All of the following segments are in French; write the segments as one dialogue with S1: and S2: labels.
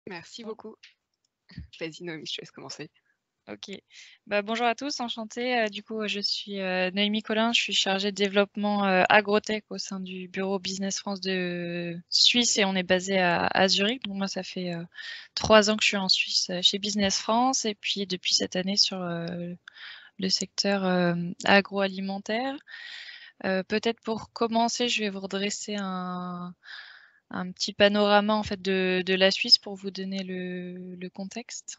S1: Merci beaucoup. Vas-y Noémie, je te laisse commencer.
S2: Ok. Bonjour à tous, enchantée. Du coup, je suis Noémie Collin, je suis chargée de développement agrotech au sein du bureau Business France de Suisse et on est basé à Zurich. Donc moi, ça fait 3 ans que je suis en Suisse chez Business France et puis depuis cette année sur le secteur agroalimentaire. Peut-être pour commencer, je vais vous redresser un petit panorama en fait de la Suisse pour vous donner le contexte.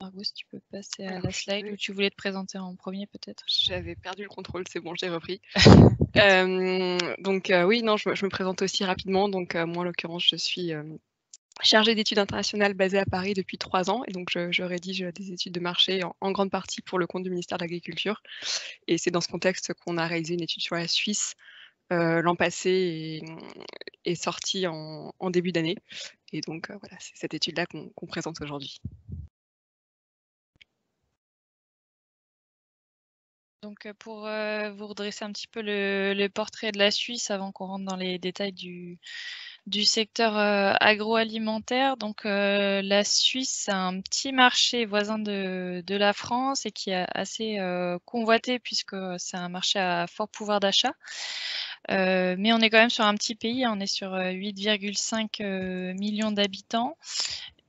S2: Margot, si tu peux passer à la slide où tu voulais te présenter en premier peut-être.
S1: J'avais perdu le contrôle, c'est bon, j'ai repris. Oui, non, je me présente aussi rapidement. Donc moi, en l'occurrence, je suis chargée d'études internationales basée à Paris depuis 3 ans et donc je rédige des études de marché en grande partie pour le compte du ministère de l'Agriculture. Et c'est dans ce contexte qu'on a réalisé une étude sur la Suisse l'an passé et sortie en début d'année. Et donc voilà, c'est cette étude-là qu'on présente aujourd'hui.
S2: Donc pour vous redresser un petit peu le portrait de la Suisse avant qu'on rentre dans les détails du secteur agroalimentaire. Donc la Suisse, c'est un petit marché voisin de la France et qui est assez convoité puisque c'est un marché à fort pouvoir d'achat. Mais on est quand même sur un petit pays, on est sur 8,5 millions d'habitants.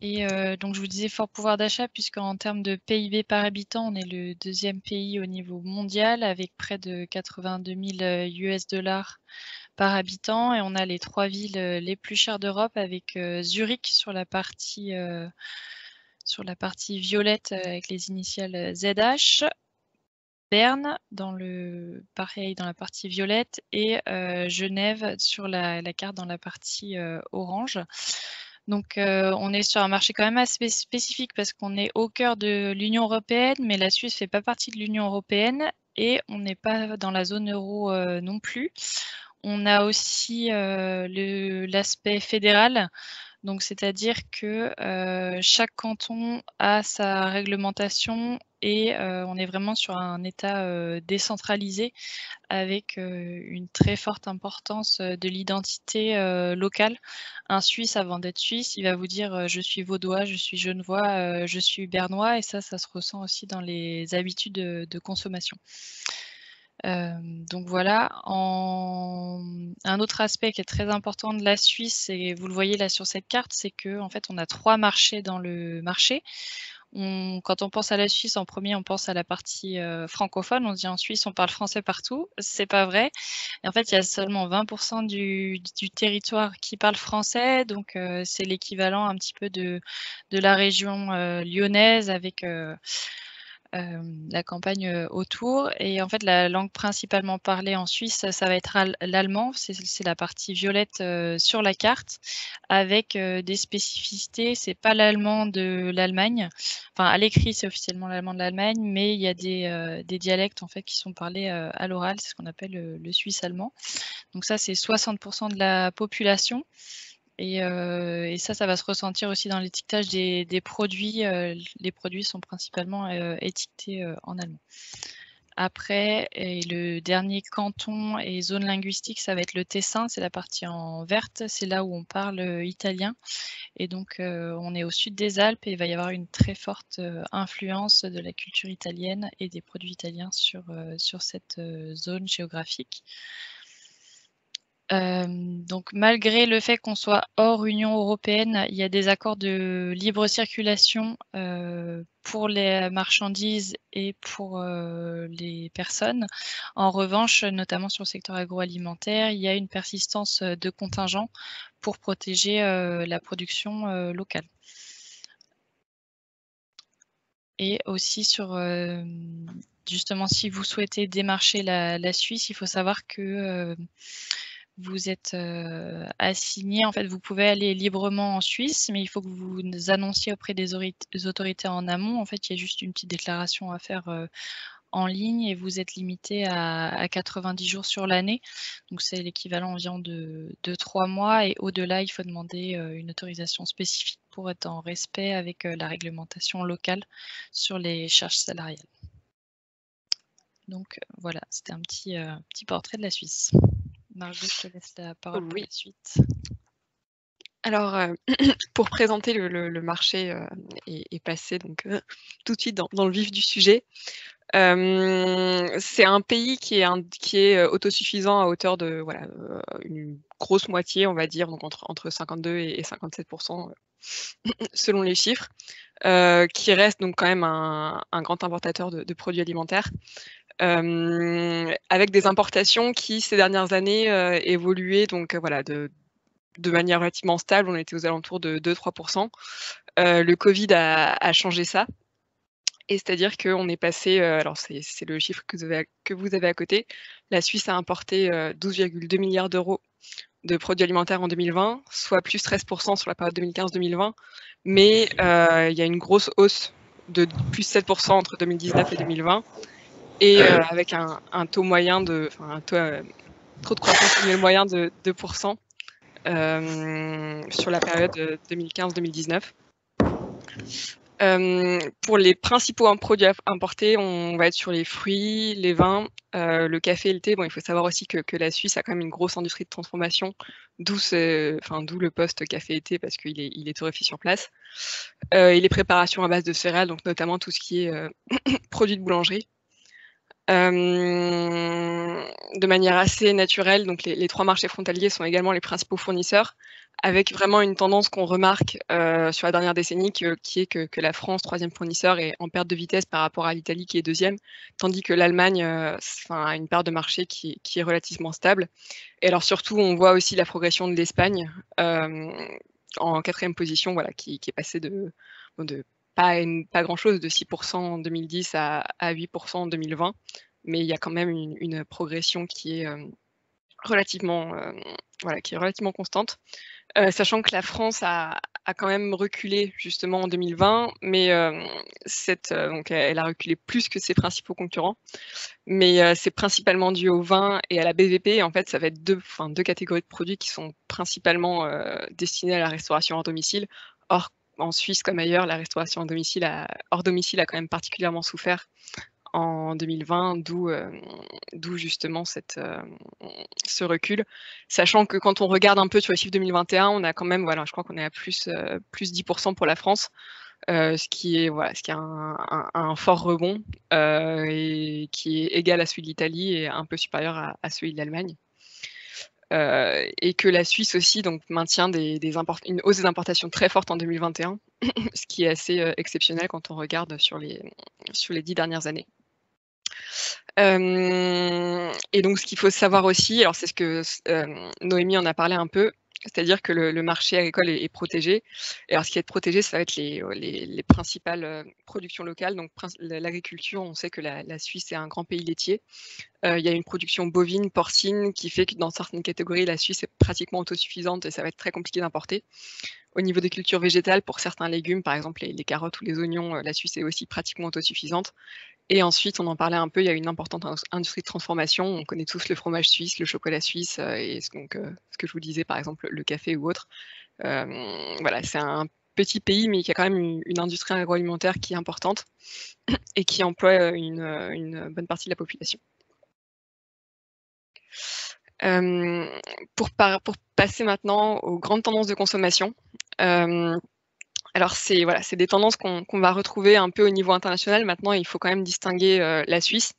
S2: Et donc je vous disais fort pouvoir d'achat puisqu'en termes de PIB par habitant, on est le 2e pays au niveau mondial avec près de 82 000 US$ par habitant et on a les 3 villes les plus chères d'Europe avec Zurich sur la partie violette avec les initiales ZH, Berne pareil dans la partie violette et Genève sur la carte dans la partie orange. Donc on est sur un marché quand même assez spécifique parce qu'on est au cœur de l'Union européenne, mais la Suisse fait pas partie de l'Union européenne et on n'est pas dans la zone euro non plus. On a aussi l'aspect fédéral. Donc, c'est-à-dire que chaque canton a sa réglementation et on est vraiment sur un État décentralisé avec une très forte importance de l'identité locale. Un Suisse, avant d'être Suisse, il va vous dire je suis vaudois, je suis genevois, je suis bernois et ça se ressent aussi dans les habitudes de consommation. Donc voilà. Un autre aspect qui est très important de la Suisse, et vous le voyez là sur cette carte, c'est qu'en fait on a 3 marchés dans le marché. Quand on pense à la Suisse, en premier, on pense à la partie francophone. On se dit en Suisse, on parle français partout. C'est pas vrai. Et en fait, il y a seulement 20% du territoire qui parle français. Donc, c'est l'équivalent un petit peu de la région lyonnaise avec la campagne autour. Et en fait, la langue principalement parlée en Suisse, ça va être l'allemand. C'est la partie violette sur la carte, avec des spécificités. C'est pas l'allemand de l'Allemagne. Enfin, à l'écrit, c'est officiellement l'allemand de l'Allemagne, mais il y a des dialectes en fait qui sont parlés à l'oral. C'est ce qu'on appelle le suisse allemand. Donc ça, c'est 60% de la population. Et ça va se ressentir aussi dans l'étiquetage des produits. Les produits sont principalement étiquetés en allemand. Après, le dernier canton et zone linguistique, ça va être le Tessin, c'est la partie en verte, c'est là où on parle italien. Et donc, on est au sud des Alpes et il va y avoir une très forte influence de la culture italienne et des produits italiens sur cette zone géographique. Donc malgré le fait qu'on soit hors Union européenne, il y a des accords de libre circulation pour les marchandises et pour les personnes. En revanche, notamment sur le secteur agroalimentaire, il y a une persistance de contingents pour protéger la production locale. Et aussi sur justement, si vous souhaitez démarcher la Suisse, il faut savoir que vous êtes assigné, en fait, vous pouvez aller librement en Suisse, mais il faut que vous annonciez auprès des autorités en amont. En fait, il y a juste une petite déclaration à faire en ligne et vous êtes limité à 90 jours sur l'année. Donc, c'est l'équivalent environ de 3 mois et au-delà, il faut demander une autorisation spécifique pour être en respect avec la réglementation locale sur les charges salariales. Donc, voilà, c'était un petit portrait de la Suisse. Margot, je te laisse la parole pour la suite.
S1: Alors, pour présenter le marché, et passer donc, tout de suite dans le vif du sujet, c'est un pays qui est autosuffisant à hauteur de voilà, une grosse moitié, on va dire, donc entre 52 et 57 selon les chiffres, qui reste donc quand même un grand importateur de produits alimentaires, avec des importations qui, ces dernières années, évoluaient donc, voilà, de manière relativement stable. On était aux alentours de 2-3 Le covid a changé ça, et c'est-à-dire qu'on est passé, alors c'est le chiffre que vous avez à côté. La Suisse a importé, 12,2 milliards d'euros de produits alimentaires en 2020, soit plus 13 sur la période 2015-2020. Mais, il y a une grosse hausse de plus 7 entre 2019 et 2020, et avec un taux moyen enfin un taux, taux de croissance annuel moyen de 2 sur la période 2015-2019. Pour les principaux produits importés, on va être sur les fruits, les vins, le café et le thé. Bon, il faut savoir aussi que la Suisse a quand même une grosse industrie de transformation, d'où le poste café et thé, parce qu'il est torréfié sur place. Et les préparations à base de céréales, donc notamment tout ce qui est produits de boulangerie. De manière assez naturelle, donc les 3 marchés frontaliers sont également les principaux fournisseurs, avec vraiment une tendance qu'on remarque, sur la dernière décennie, qui est que la France, 3e fournisseur, est en perte de vitesse par rapport à l'Italie qui est 2e, tandis que l'Allemagne, a une part de marché qui est relativement stable. Et alors surtout, on voit aussi la progression de l'Espagne, en 4e position, voilà, qui est passée de pas grand-chose, de 6 en 2010 à 8 en 2020, mais il y a quand même une progression qui est, relativement, qui est relativement constante. Sachant que la France a quand même reculé justement en 2020, mais, donc elle a reculé plus que ses principaux concurrents, mais, c'est principalement dû au vin et à la BVP. En fait, ça va être deux catégories de produits qui sont principalement, destinés à la restauration hors domicile. Or, en Suisse comme ailleurs, la restauration hors domicile a quand même particulièrement souffert en 2020, d'où justement ce recul. Sachant que quand on regarde un peu sur les chiffres 2021, on a quand même, voilà, je crois qu'on est à plus 10% pour la France, ce qui est un fort rebond, et qui est égal à celui de l'Italie et un peu supérieur à celui de l'Allemagne. Et que la Suisse aussi donc maintient une hausse des importations très forte en 2021, ce qui est assez, exceptionnel quand on regarde sur les 10 dernières années. Et donc ce qu'il faut savoir aussi, alors c'est ce que Noémie en a parlé un peu, c'est-à-dire que le marché agricole est protégé. Et alors ce qui est protégé, ça va être les principales, productions locales. Donc l'agriculture, on sait que la Suisse est un grand pays laitier. Il y a une production bovine, porcine, qui fait que dans certaines catégories, la Suisse est pratiquement autosuffisante et ça va être très compliqué d'importer. Au niveau des cultures végétales, pour certains légumes, par exemple les carottes ou les oignons, la Suisse est aussi pratiquement autosuffisante. Et ensuite, on en parlait un peu, il y a une importante industrie de transformation. On connaît tous le fromage suisse, le chocolat suisse, et ce que je vous disais, par exemple, le café ou autre. Voilà, c'est un petit pays, mais qui a quand même une industrie agroalimentaire qui est importante et qui emploie une bonne partie de la population. Pour passer maintenant aux grandes tendances de consommation. Alors c'est des tendances qu'on va retrouver un peu au niveau international. Maintenant, il faut quand même distinguer, la Suisse.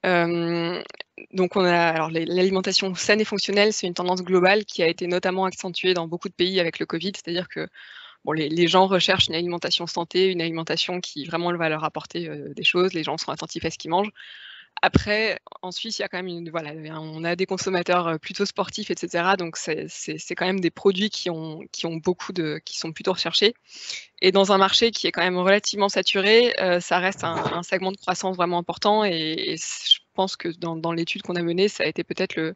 S1: Donc on a alors l'alimentation saine et fonctionnelle, c'est une tendance globale qui a été notamment accentuée dans beaucoup de pays avec le Covid. C'est-à-dire que les gens recherchent une alimentation santé, une alimentation qui vraiment va leur apporter, des choses. Les gens sont attentifs à ce qu'ils mangent. Après, en Suisse, il y a quand même on a des consommateurs, plutôt sportifs, et cetera, donc c'est quand même des produits qui sont plutôt recherchés. Et dans un marché qui est quand même relativement saturé, ça reste un segment de croissance vraiment important, et je pense que dans l'étude qu'on a menée, ça a été peut-être le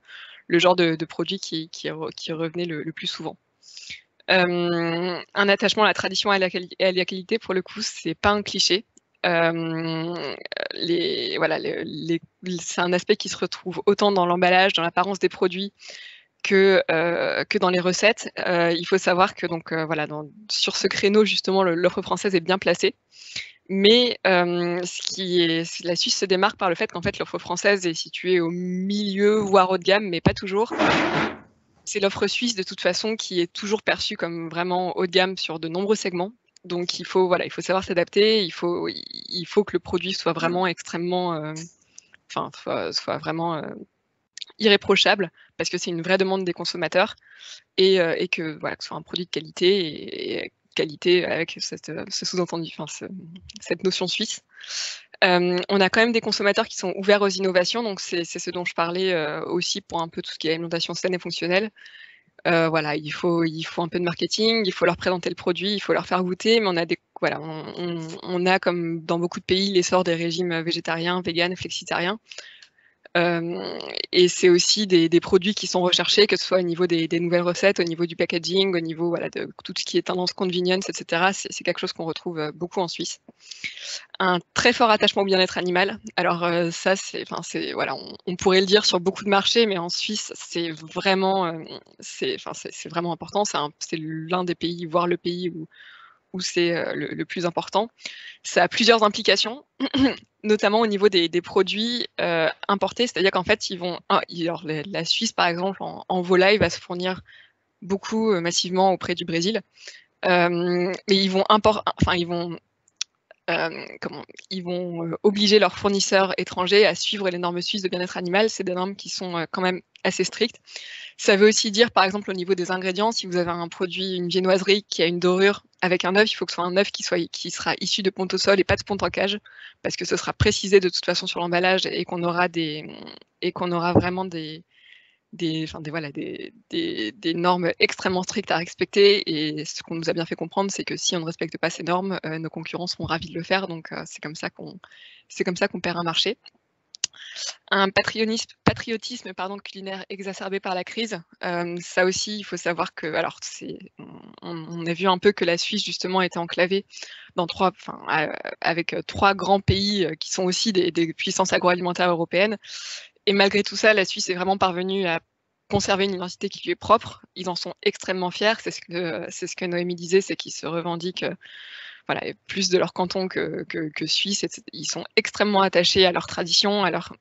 S1: genre de produit qui revenait le plus souvent. Un attachement à la tradition et à la qualité, pour le coup, c'est pas un cliché. C'est un aspect qui se retrouve autant dans l'emballage, dans l'apparence des produits, que dans les recettes. Il faut savoir que sur ce créneau, justement, l'offre française est bien placée. Mais la Suisse se démarque par le fait qu'en fait l'offre française est située au milieu, voire haut de gamme, mais pas toujours. c'est l'offre suisse de toute façon qui est toujours perçue comme vraiment haut de gamme sur de nombreux segments. Donc il faut savoir s'adapter, il faut que le produit soit vraiment extrêmement, soit vraiment irréprochable, parce que c'est une vraie demande des consommateurs, et que voilà, que ce soit un produit de qualité, et qualité avec ce sous-entendu, cette notion suisse. On a quand même des consommateurs qui sont ouverts aux innovations, donc c'est ce dont je parlais aussi pour un peu tout ce qui est alimentation saine et fonctionnelle. Voilà, il faut un peu de marketing, il faut leur présenter le produit, il faut leur faire goûter, mais on a comme dans beaucoup de pays l'essor des régimes végétariens, véganes, flexitariens. Et c'est aussi des produits qui sont recherchés, que ce soit au niveau des nouvelles recettes, au niveau du packaging, au niveau de tout ce qui est tendance convenience, etc. C'est quelque chose qu'on retrouve beaucoup en Suisse. Un très fort attachement au bien-être animal. Alors ça, voilà, on pourrait le dire sur beaucoup de marchés, mais en Suisse, c'est vraiment, vraiment important. C'est l'un des pays, voire le pays où c'est le plus important. Ça a plusieurs implications, notamment au niveau des produits importés, c'est-à-dire qu'en fait, la Suisse, par exemple, en volaille, va se fournir beaucoup massivement auprès du Brésil, mais ils vont obliger leurs fournisseurs étrangers à suivre les normes suisses de bien-être animal. C'est des normes qui sont quand même assez strictes. Ça veut aussi dire, par exemple, au niveau des ingrédients, si vous avez un produit, une viennoiserie qui a une dorure avec un œuf, il faut que ce soit un œuf qui sera issu de ponte au sol et pas de ponte en cage, parce que ce sera précisé de toute façon sur l'emballage, et qu'on aura vraiment des normes extrêmement strictes à respecter. Et ce qu'on nous a bien fait comprendre, c'est que si on ne respecte pas ces normes, nos concurrents seront ravis de le faire. Donc c'est comme ça qu'on perd un marché. Un patriotisme culinaire exacerbé par la crise. Ça aussi, il faut savoir que, alors on a vu un peu que la Suisse justement était enclavée avec 3 grands pays qui sont aussi des puissances agroalimentaires européennes. Et malgré tout ça, la Suisse est vraiment parvenue à conserver une identité qui lui est propre. Ils en sont extrêmement fiers. C'est ce que Noémie disait, c'est qu'ils se revendiquent plus de leur canton que suisse. Ils sont extrêmement attachés à leur tradition, à leur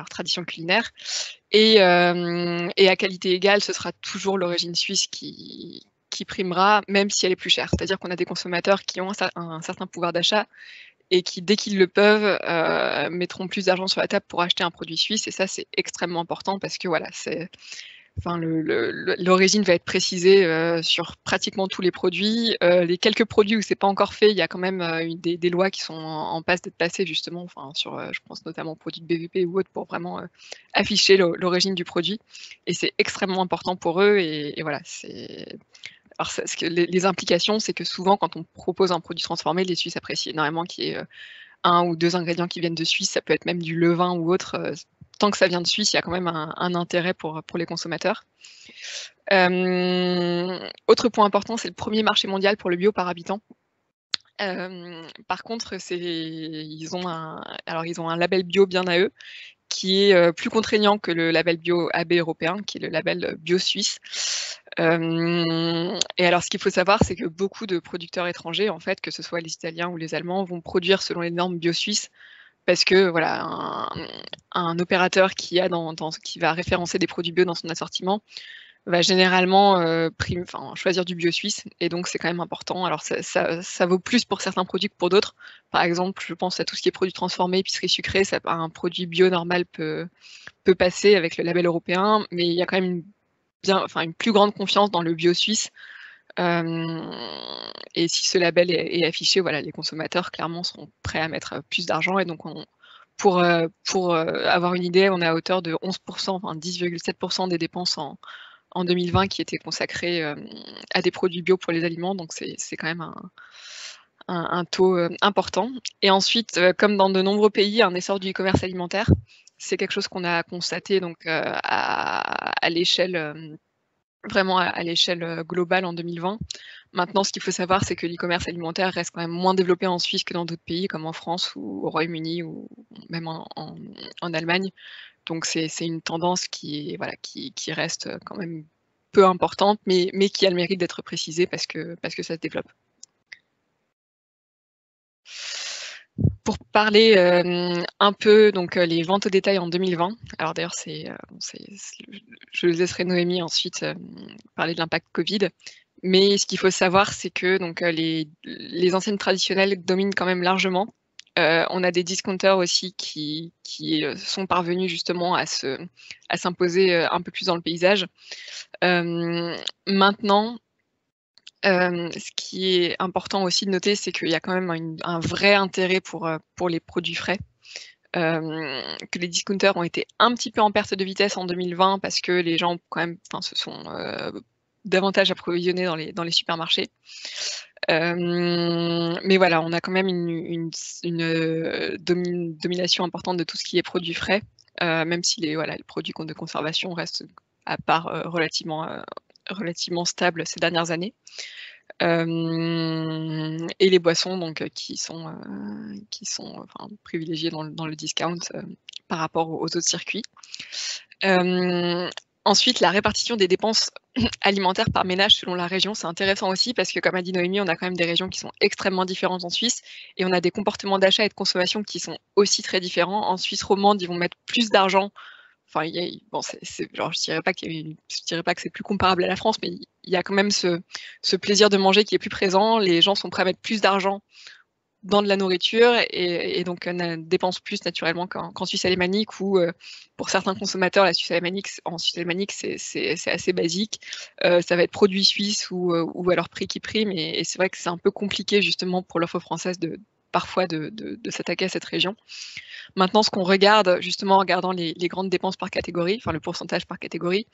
S1: tradition culinaire. Et à qualité égale, ce sera toujours l'origine suisse qui primera, même si elle est plus chère. C'est-à-dire qu'on a des consommateurs qui ont un certain pouvoir d'achat, et qui, dès qu'ils le peuvent, mettront plus d'argent sur la table pour acheter un produit suisse. Et ça, c'est extrêmement important, parce que voilà, l'origine va être précisée sur pratiquement tous les produits. Les quelques produits où c'est pas encore fait, il y a quand même des lois qui sont en passe d'être passées, justement, je pense notamment aux produits de BVP ou autres, pour vraiment afficher l'origine du produit. Et c'est extrêmement important pour eux. Et voilà, alors, les implications, c'est que souvent, quand on propose un produit transformé, les Suisses apprécient énormément qu'il y ait 1 ou 2 ingrédients qui viennent de Suisse. Ça peut être même du levain ou autre. Tant que ça vient de Suisse, il y a quand même un intérêt pour les consommateurs. Autre point important, c'est le premier marché mondial pour le bio par habitant. Par contre, ils ont un label bio bien à eux, qui est plus contraignant que le label bio AB européen, qui est le label bio suisse. Et alors, ce qu'il faut savoir, c'est que beaucoup de producteurs étrangers, en fait, que ce soit les Italiens ou les Allemands, vont produire selon les normes bio suisses, parce que voilà, un opérateur qui va référencer des produits bio dans son assortiment va généralement choisir du bio suisse, et donc c'est quand même important. Alors ça vaut plus pour certains produits que pour d'autres. Par exemple, je pense à tout ce qui est produits transformés, épicerie sucrée, un produit bio normal peut passer avec le label européen, mais il y a quand même une plus grande confiance dans le bio suisse. Et si ce label est affiché, voilà, les consommateurs clairement seront prêts à mettre plus d'argent. Et donc pour avoir une idée, on est à hauteur de 11%, 10,7% des dépenses en 2020 qui étaient consacrées à des produits bio pour les aliments. Donc c'est quand même un taux important. Et ensuite, comme dans de nombreux pays, un essor du e-commerce alimentaire. C'est quelque chose qu'on a constaté donc à l'échelle vraiment à l'échelle globale en 2020. Maintenant, ce qu'il faut savoir, c'est que l'e-commerce alimentaire reste quand même moins développé en Suisse que dans d'autres pays, comme en France ou au Royaume-Uni, ou même en Allemagne. Donc c'est une tendance qui reste quand même peu importante, mais qui a le mérite d'être précisée, parce que ça se développe. Pour parler un peu donc les ventes au détail en 2020. Alors d'ailleurs, je laisserai Noémie ensuite parler de l'impact Covid. Mais ce qu'il faut savoir, c'est que donc les enseignes traditionnelles dominent quand même largement. On a des discounters aussi qui sont parvenus justement à s'imposer un peu plus dans le paysage. Maintenant, ce qui est important aussi de noter, c'est qu'il y a quand même un vrai intérêt pour les produits frais. Que les discounters ont été un petit peu en perte de vitesse en 2020 parce que les gens quand même, se sont davantage approvisionnés dans les supermarchés. Mais voilà, on a quand même une domination importante de tout ce qui est produits frais, même si les produits de conservation restent à part relativement stables ces dernières années. Et les boissons donc qui sont privilégiées dans le discount par rapport aux autres circuits. Ensuite, la répartition des dépenses alimentaires par ménage selon la région, c'est intéressant aussi parce que comme a dit Noémie, on a quand même des régions qui sont extrêmement différentes en Suisse et on a des comportements d'achat et de consommation qui sont aussi très différents. En Suisse romande, ils vont mettre plus d'argent. Enfin, bon, genre, je dirais pas que c'est plus comparable à la France, mais il y a quand même ce plaisir de manger qui est plus présent. Les gens sont prêts à mettre plus d'argent dans de la nourriture et donc dépensent plus naturellement qu'en Suisse alémanique où pour certains consommateurs, en Suisse alémanique, c'est assez basique. Ça va être produit suisse ou alors prix qui prime et c'est vrai que c'est un peu compliqué justement pour l'offre française parfois de s'attaquer à cette région. Maintenant, ce qu'on regarde, justement en regardant les grandes dépenses par catégorie, enfin le pourcentage par catégorie,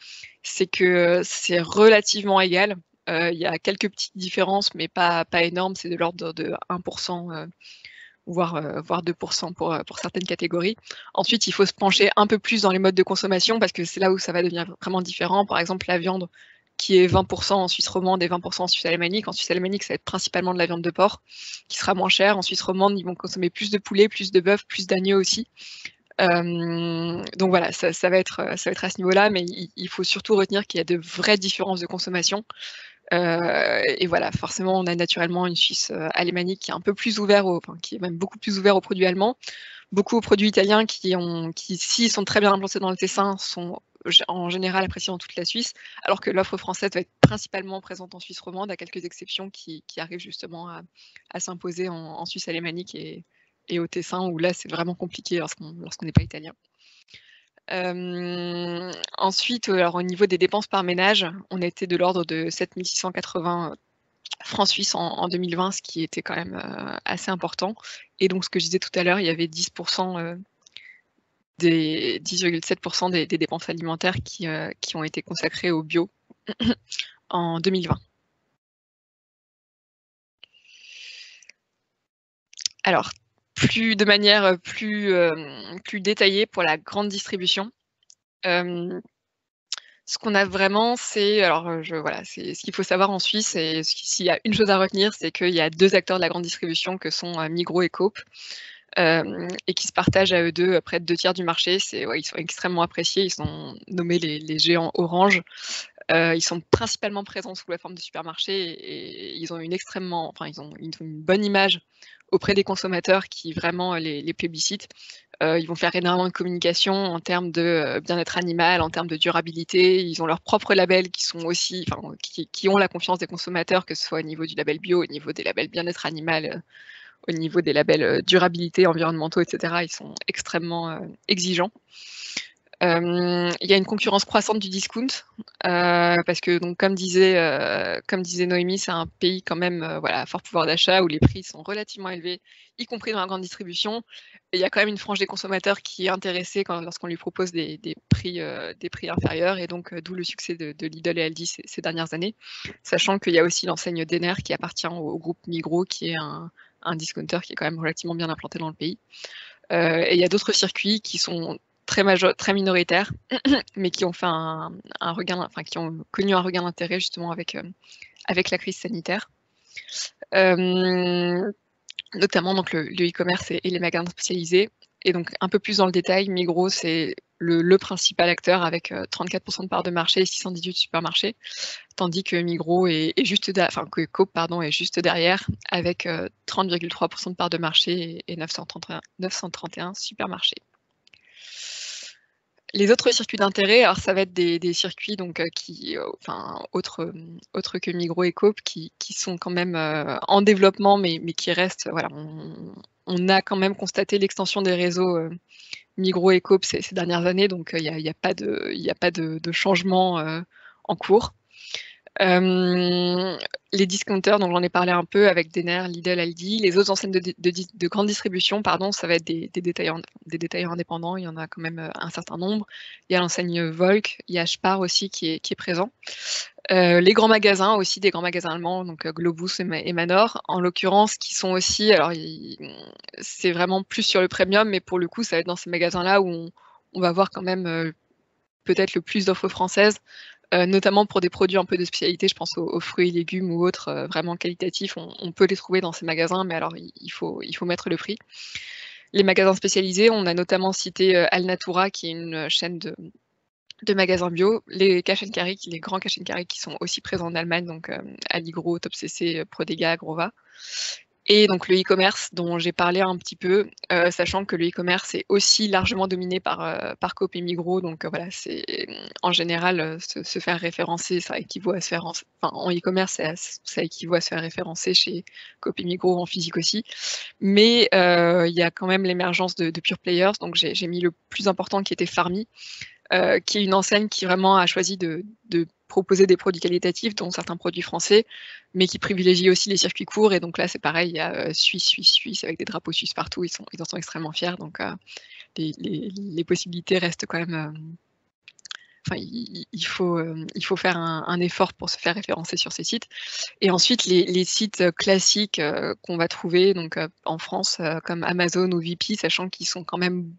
S1: c'est que c'est relativement égal. Il y a quelques petites différences, mais pas énormes, c'est de l'ordre de 1%, voire 2% pour certaines catégories. Ensuite, il faut se pencher un peu plus dans les modes de consommation, parce que c'est là où ça va devenir vraiment différent. Par exemple, la viande, qui est 20% en Suisse romande et 20% en Suisse alémanique. En Suisse alémanique, ça va être principalement de la viande de porc, qui sera moins chère. En Suisse romande, ils vont consommer plus de poulet, plus de bœuf, plus d'agneau aussi. Donc voilà, ça va être à ce niveau-là, mais il faut surtout retenir qu'il y a de vraies différences de consommation. Et voilà, forcément, on a naturellement une Suisse alémanique qui est un peu plus ouverte, qui est même beaucoup plus ouvert aux produits allemands, beaucoup aux produits italiens qui, s'ils sont très bien implantés dans le Tessin, sont en général appréciés dans toute la Suisse, alors que l'offre française va être principalement présente en Suisse romande, à quelques exceptions qui arrivent justement à s'imposer en Suisse alémanique et au Tessin, où là, c'est vraiment compliqué lorsqu'on n'est pas italien. Ensuite, alors au niveau des dépenses par ménage, on était de l'ordre de 7 680 francs suisses en 2020, ce qui était quand même assez important. Et donc, ce que je disais tout à l'heure, il y avait 10,7% des dépenses alimentaires qui ont été consacrées au bio en 2020. Alors, de manière plus détaillée pour la grande distribution. Ce qu'on a vraiment, c'est ce qu'il faut savoir en Suisse, et s'il y a une chose à retenir, c'est qu'il y a 2 acteurs de la grande distribution que sont Migros et Coop, et qui se partagent à eux deux près de 2/3 du marché. Ils sont extrêmement appréciés, ils sont nommés les géants orange. Ils sont principalement présents sous la forme de supermarchés et ils ont une bonne image auprès des consommateurs qui vraiment les plébiscitent. Ils vont faire énormément de communication en termes de bien-être animal, en termes de durabilité. Ils ont leurs propres labels qui sont aussi, qui ont la confiance des consommateurs, que ce soit au niveau du label bio, au niveau des labels bien-être animal, au niveau des labels durabilité, environnementaux, etc. Ils sont extrêmement exigeants. Il y a une concurrence croissante du discount, parce que donc comme disait Noémie, c'est un pays quand même à fort pouvoir d'achat où les prix sont relativement élevés, y compris dans la grande distribution. Et il y a quand même une frange des consommateurs qui est intéressée lorsqu'on lui propose des prix inférieurs, et donc d'où le succès de Lidl et Aldi ces dernières années, sachant qu'il y a aussi l'enseigne Denner qui appartient au groupe Migros, qui est un discounter qui est quand même relativement bien implanté dans le pays. Et il y a d'autres circuits qui sont très minoritaires, mais qui ont fait qui ont connu un regain d'intérêt justement avec la crise sanitaire. Notamment donc le e-commerce et les magasins spécialisés. Et donc un peu plus dans le détail, Migros, c'est le principal acteur avec 34% de part de marché et 618 supermarchés, tandis que Migros est juste que Coop pardon, est juste derrière avec 30,3% de part de marché et 931 supermarchés. Les autres circuits d'intérêt, alors ça va être des circuits donc qui, autres que Migros et Coop, qui sont quand même en développement, mais qui restent. Voilà, on a quand même constaté l'extension des réseaux Migros et Coop ces dernières années, donc il n'y a pas de changement en cours. Les discounters, donc j'en ai parlé un peu avec Denner, Lidl, Aldi. Les autres enseignes de grande distribution, pardon, ça va être des détaillants indépendants. Il y en a quand même un certain nombre. Il y a l'enseigne Volk, il y a Spar aussi qui est présent. Les grands magasins aussi, des grands magasins allemands, donc Globus et Manor, en l'occurrence, qui sont aussi, alors c'est vraiment plus sur le premium, mais pour le coup, ça va être dans ces magasins-là où on va voir quand même peut-être le plus d'offres françaises. Notamment pour des produits un peu de spécialité, je pense aux fruits et légumes ou autres vraiment qualitatifs, on peut les trouver dans ces magasins, mais alors il faut mettre le prix. Les magasins spécialisés, on a notamment cité Alnatura, qui est une chaîne de magasins bio, les Cash & Carry, les grands Cash & Carry qui sont aussi présents en Allemagne, donc Allegro, Top CC, Prodega, Grova. Et donc le e-commerce dont j'ai parlé un petit peu, sachant que le e-commerce est aussi largement dominé par Coop et Migros, donc voilà, c'est en général se faire référencer, ça équivaut à se faire en e-commerce, ça équivaut à se faire référencer chez Coop et Migros, en physique aussi. Mais il y a quand même l'émergence de pure players, donc j'ai mis le plus important qui était Farmy, qui est une enseigne qui vraiment a choisi de proposer des produits qualitatifs, dont certains produits français, mais qui privilégie aussi les circuits courts. Et donc là, c'est pareil, il y a Suisse, avec des drapeaux suisses partout, ils en sont extrêmement fiers. Donc les possibilités restent quand même... il faut faire un effort pour se faire référencer sur ces sites. Et ensuite, les sites classiques qu'on va trouver donc, en France, comme Amazon ou Vip, sachant qu'ils sont quand même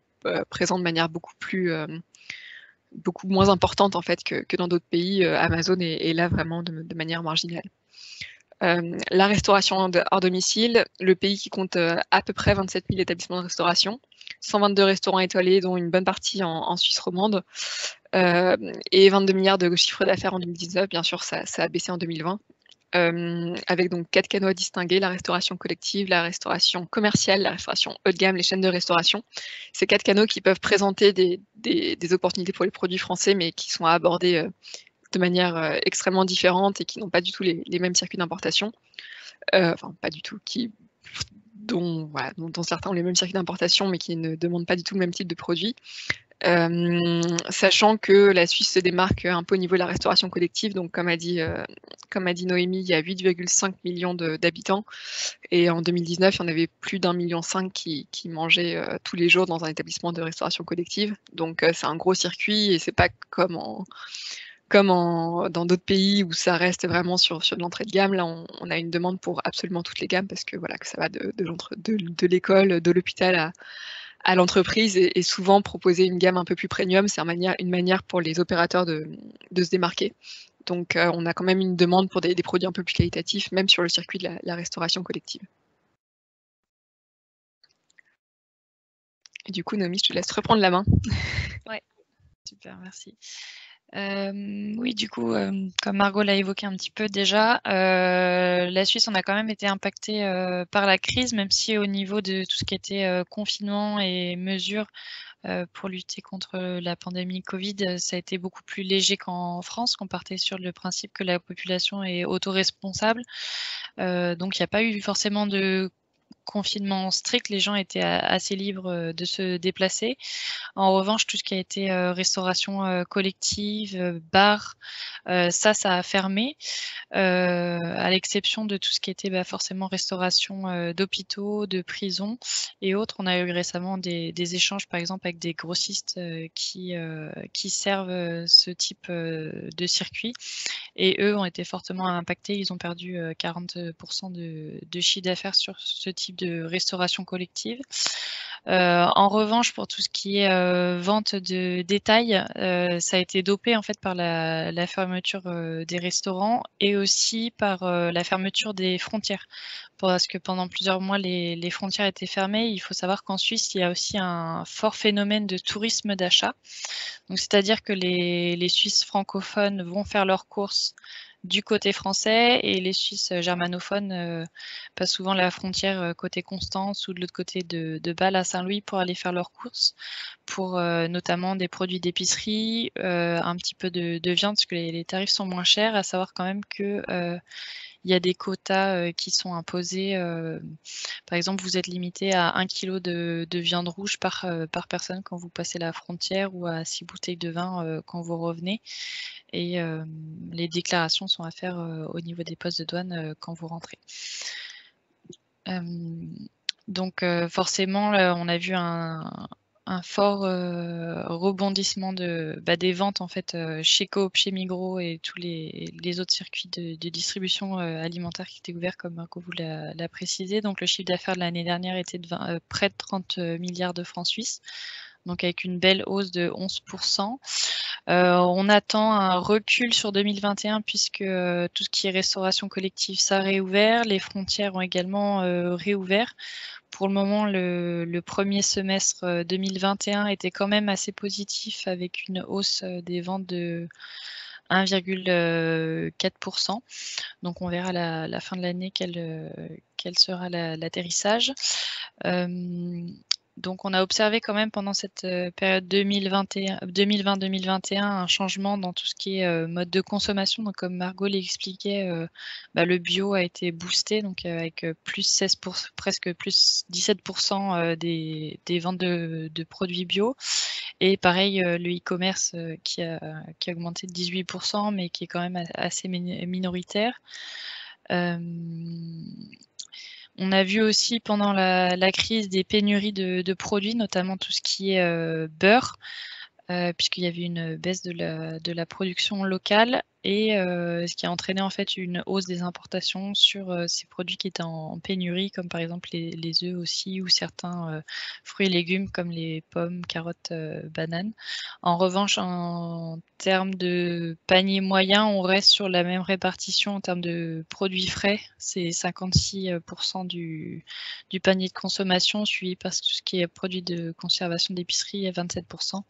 S1: présents de manière beaucoup moins importante en fait que dans d'autres pays. Amazon est là vraiment de manière marginale. La restauration hors domicile, le pays qui compte à peu près 27 000 établissements de restauration, 122 restaurants étoilés, dont une bonne partie en Suisse romande, et 22 milliards de chiffre d'affaires en 2019. Bien sûr, ça a baissé en 2020. Avec donc 4 canaux à distinguer, la restauration collective, la restauration commerciale, la restauration haut de gamme, les chaînes de restauration. Ces 4 canaux qui peuvent présenter des opportunités pour les produits français, mais qui sont à aborder de manière extrêmement différente et qui n'ont pas du tout les mêmes circuits d'importation. Enfin, pas du tout, dont certains ont les mêmes circuits d'importation, mais qui ne demandent pas du tout le même type de produit. Sachant que la Suisse se démarque un peu au niveau de la restauration collective, donc comme a dit Noémie, il y a 8,5 millions d'habitants, et en 2019, il y en avait plus d'1,5 million qui mangeaient tous les jours dans un établissement de restauration collective. Donc c'est un gros circuit, et c'est pas comme dans d'autres pays où ça reste vraiment sur de l'entrée de gamme. Là, on a une demande pour absolument toutes les gammes, parce que voilà, que ça va de l'école, de l'hôpital à l'entreprise, et souvent proposer une gamme un peu plus premium, c'est une manière pour les opérateurs de se démarquer. Donc on a quand même une demande pour des produits un peu plus qualitatifs, même sur le circuit de la restauration collective. Et du coup, Noémie, je te laisse reprendre la main.
S2: Ouais, super, merci. Oui, du coup, comme Margot l'a évoqué un petit peu déjà, la Suisse, on a quand même été impacté par la crise, même si au niveau de tout ce qui était confinement et mesures pour lutter contre la pandémie Covid, ça a été beaucoup plus léger qu'en France, qu'on partait sur le principe que la population est autoresponsable. Donc, il n'y a pas eu forcément de confinement strict, les gens étaient assez libres de se déplacer. En revanche, tout ce qui a été restauration collective, bar, ça a fermé, à l'exception de tout ce qui était forcément restauration d'hôpitaux, de prisons et autres. On a eu récemment des échanges, par exemple, avec des grossistes qui servent ce type de circuit, et eux ont été fortement impactés. Ils ont perdu 40% de chiffre d'affaires sur ce type de restauration collective. En revanche, pour tout ce qui est vente de détail, ça a été dopé en fait par la fermeture des restaurants et aussi par la fermeture des frontières. Parce que pendant plusieurs mois, les frontières étaient fermées. Il faut savoir qu'en Suisse, il y a aussi un fort phénomène de tourisme d'achat. Donc, c'est-à-dire que les Suisses francophones vont faire leurs courses du côté français et les Suisses germanophones passent souvent la frontière côté Constance ou de l'autre côté de Bâle à Saint-Louis pour aller faire leurs courses pour notamment des produits d'épicerie, un petit peu de viande parce que les tarifs sont moins chers. À savoir quand même que il y a des quotas qui sont imposés. Par exemple, vous êtes limité à 1 kg de viande rouge par personne quand vous passez la frontière ou à 6 bouteilles de vin quand vous revenez. Et les déclarations sont à faire au niveau des postes de douane quand vous rentrez. Donc forcément, là, on a vu un fort rebondissement des ventes en fait chez Coop, chez Migros et tous les autres circuits de distribution alimentaire qui étaient ouverts comme Marco vous l'a précisé. Donc le chiffre d'affaires de l'année dernière était de près de 30 milliards de francs suisses, donc avec une belle hausse de 11%. On attend un recul sur 2021 puisque tout ce qui est restauration collective, ça a réouvert. Les frontières ont également réouvert. Pour le moment, le premier semestre 2021 était quand même assez positif avec une hausse des ventes de 1,4%. Donc on verra à la fin de l'année quel sera l'atterrissage. Donc on a observé quand même pendant cette période 2020-2021 un changement dans tout ce qui est mode de consommation. Donc comme Margot l'expliquait, le bio a été boosté, donc avec plus 16%, presque plus 17% des ventes de produits bio. Et pareil, le e-commerce qui a augmenté de 18%, mais qui est quand même assez minoritaire. On a vu aussi pendant la crise des pénuries de produits, notamment tout ce qui est beurre, puisqu'il y avait une baisse de la production locale et ce qui a entraîné en fait une hausse des importations sur ces produits qui étaient en pénurie, comme par exemple les œufs aussi ou certains fruits et légumes comme les pommes, carottes, bananes. En revanche, en termes de panier moyen, on reste sur la même répartition en termes de produits frais. C'est 56% du panier de consommation, suivi par tout ce qui est produits de conservation d'épicerie à 27%.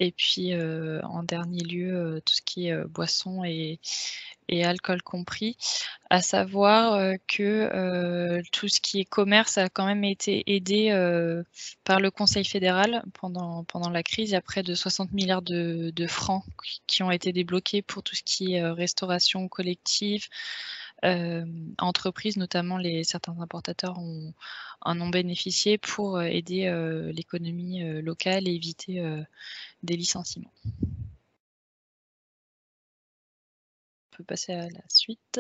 S2: Et puis, en dernier lieu, tout ce qui est boissons et alcool compris. À savoir que tout ce qui est commerce a quand même été aidé par le Conseil fédéral pendant la crise. Il y a près de 60 milliards de francs qui ont été débloqués pour tout ce qui est restauration collective. Entreprises, notamment certains importateurs en ont bénéficié pour aider l'économie locale et éviter des licenciements. On peut passer à la suite.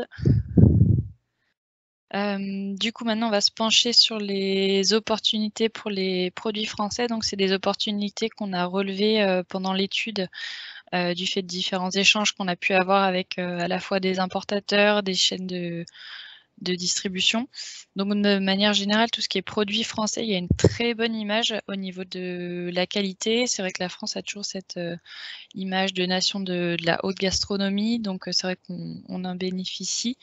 S2: Du coup, maintenant, on va se pencher sur les opportunités pour les produits français. Donc, c'est des opportunités qu'on a relevées pendant l'étude du fait de différents échanges qu'on a pu avoir avec à la fois des importateurs, des chaînes de distribution. Donc de manière générale, tout ce qui est produit français, il y a une très bonne image au niveau de la qualité. C'est vrai que la France a toujours cette image de nation de la haute gastronomie, donc c'est vrai qu'on en bénéficie.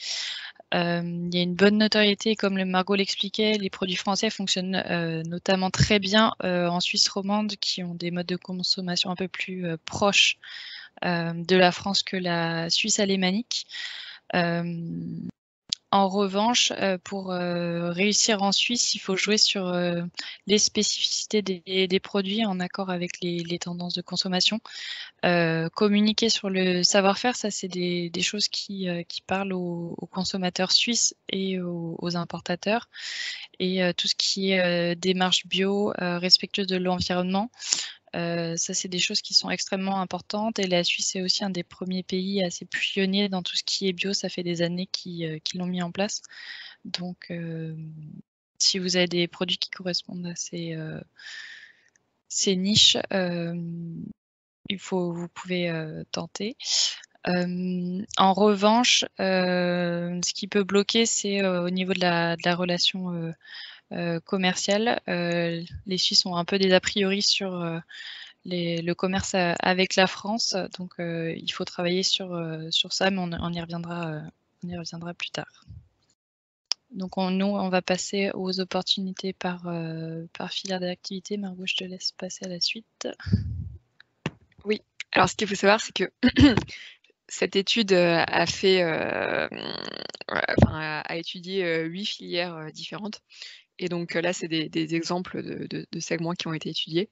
S2: Il y a une bonne notoriété, comme le Margot l'expliquait, les produits français fonctionnent notamment très bien en Suisse romande, qui ont des modes de consommation un peu plus proches de la France que la Suisse alémanique. En revanche, pour réussir en Suisse, il faut jouer sur les spécificités des produits en accord avec les tendances de consommation. Communiquer sur le savoir-faire, ça c'est des choses qui parlent aux consommateurs suisses et aux importateurs. Et tout ce qui est démarche bio, respectueuse de l'environnement, ça, c'est des choses qui sont extrêmement importantes et la Suisse est aussi un des premiers pays assez pionniers dans tout ce qui est bio. Ça fait des années qu'ils l'ont mis en place. Donc, si vous avez des produits qui correspondent à ces niches, vous pouvez tenter. En revanche, ce qui peut bloquer, c'est au niveau de la relation commercial. Les Suisses ont un peu des a priori sur le commerce avec la France, donc il faut travailler sur ça, mais on y reviendra plus tard. Donc on va passer aux opportunités par filière d'activité. Margot, je te laisse passer à la suite.
S1: Oui, alors ce qu'il faut savoir, c'est que cette étude a étudié 8 filières différentes. Et donc là, c'est des exemples de segments qui ont été étudiés.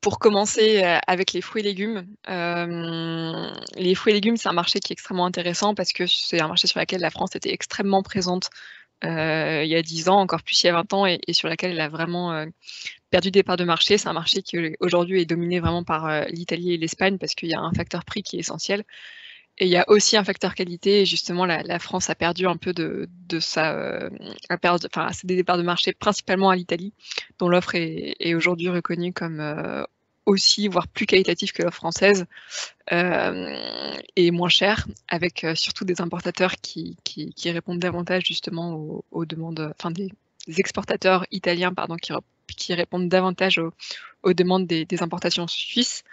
S1: Pour commencer avec les fruits et légumes, les fruits et légumes, c'est un marché qui est extrêmement intéressant parce que c'est un marché sur lequel la France était extrêmement présente il y a 10 ans, encore plus il y a 20 ans, et sur laquelle elle a vraiment perdu des parts de marché. C'est un marché qui aujourd'hui est dominé vraiment par l'Italie et l'Espagne parce qu'il y a un facteur prix qui est essentiel. Et il y a aussi un facteur qualité, et justement la France a perdu un peu de sa des parts de marché principalement à l'Italie, dont l'offre est aujourd'hui reconnue comme aussi, voire plus qualitative que l'offre française, et moins chère, avec surtout des importateurs qui répondent davantage justement aux demandes, enfin des exportateurs italiens, pardon, qui répondent davantage aux demandes des importations suisses.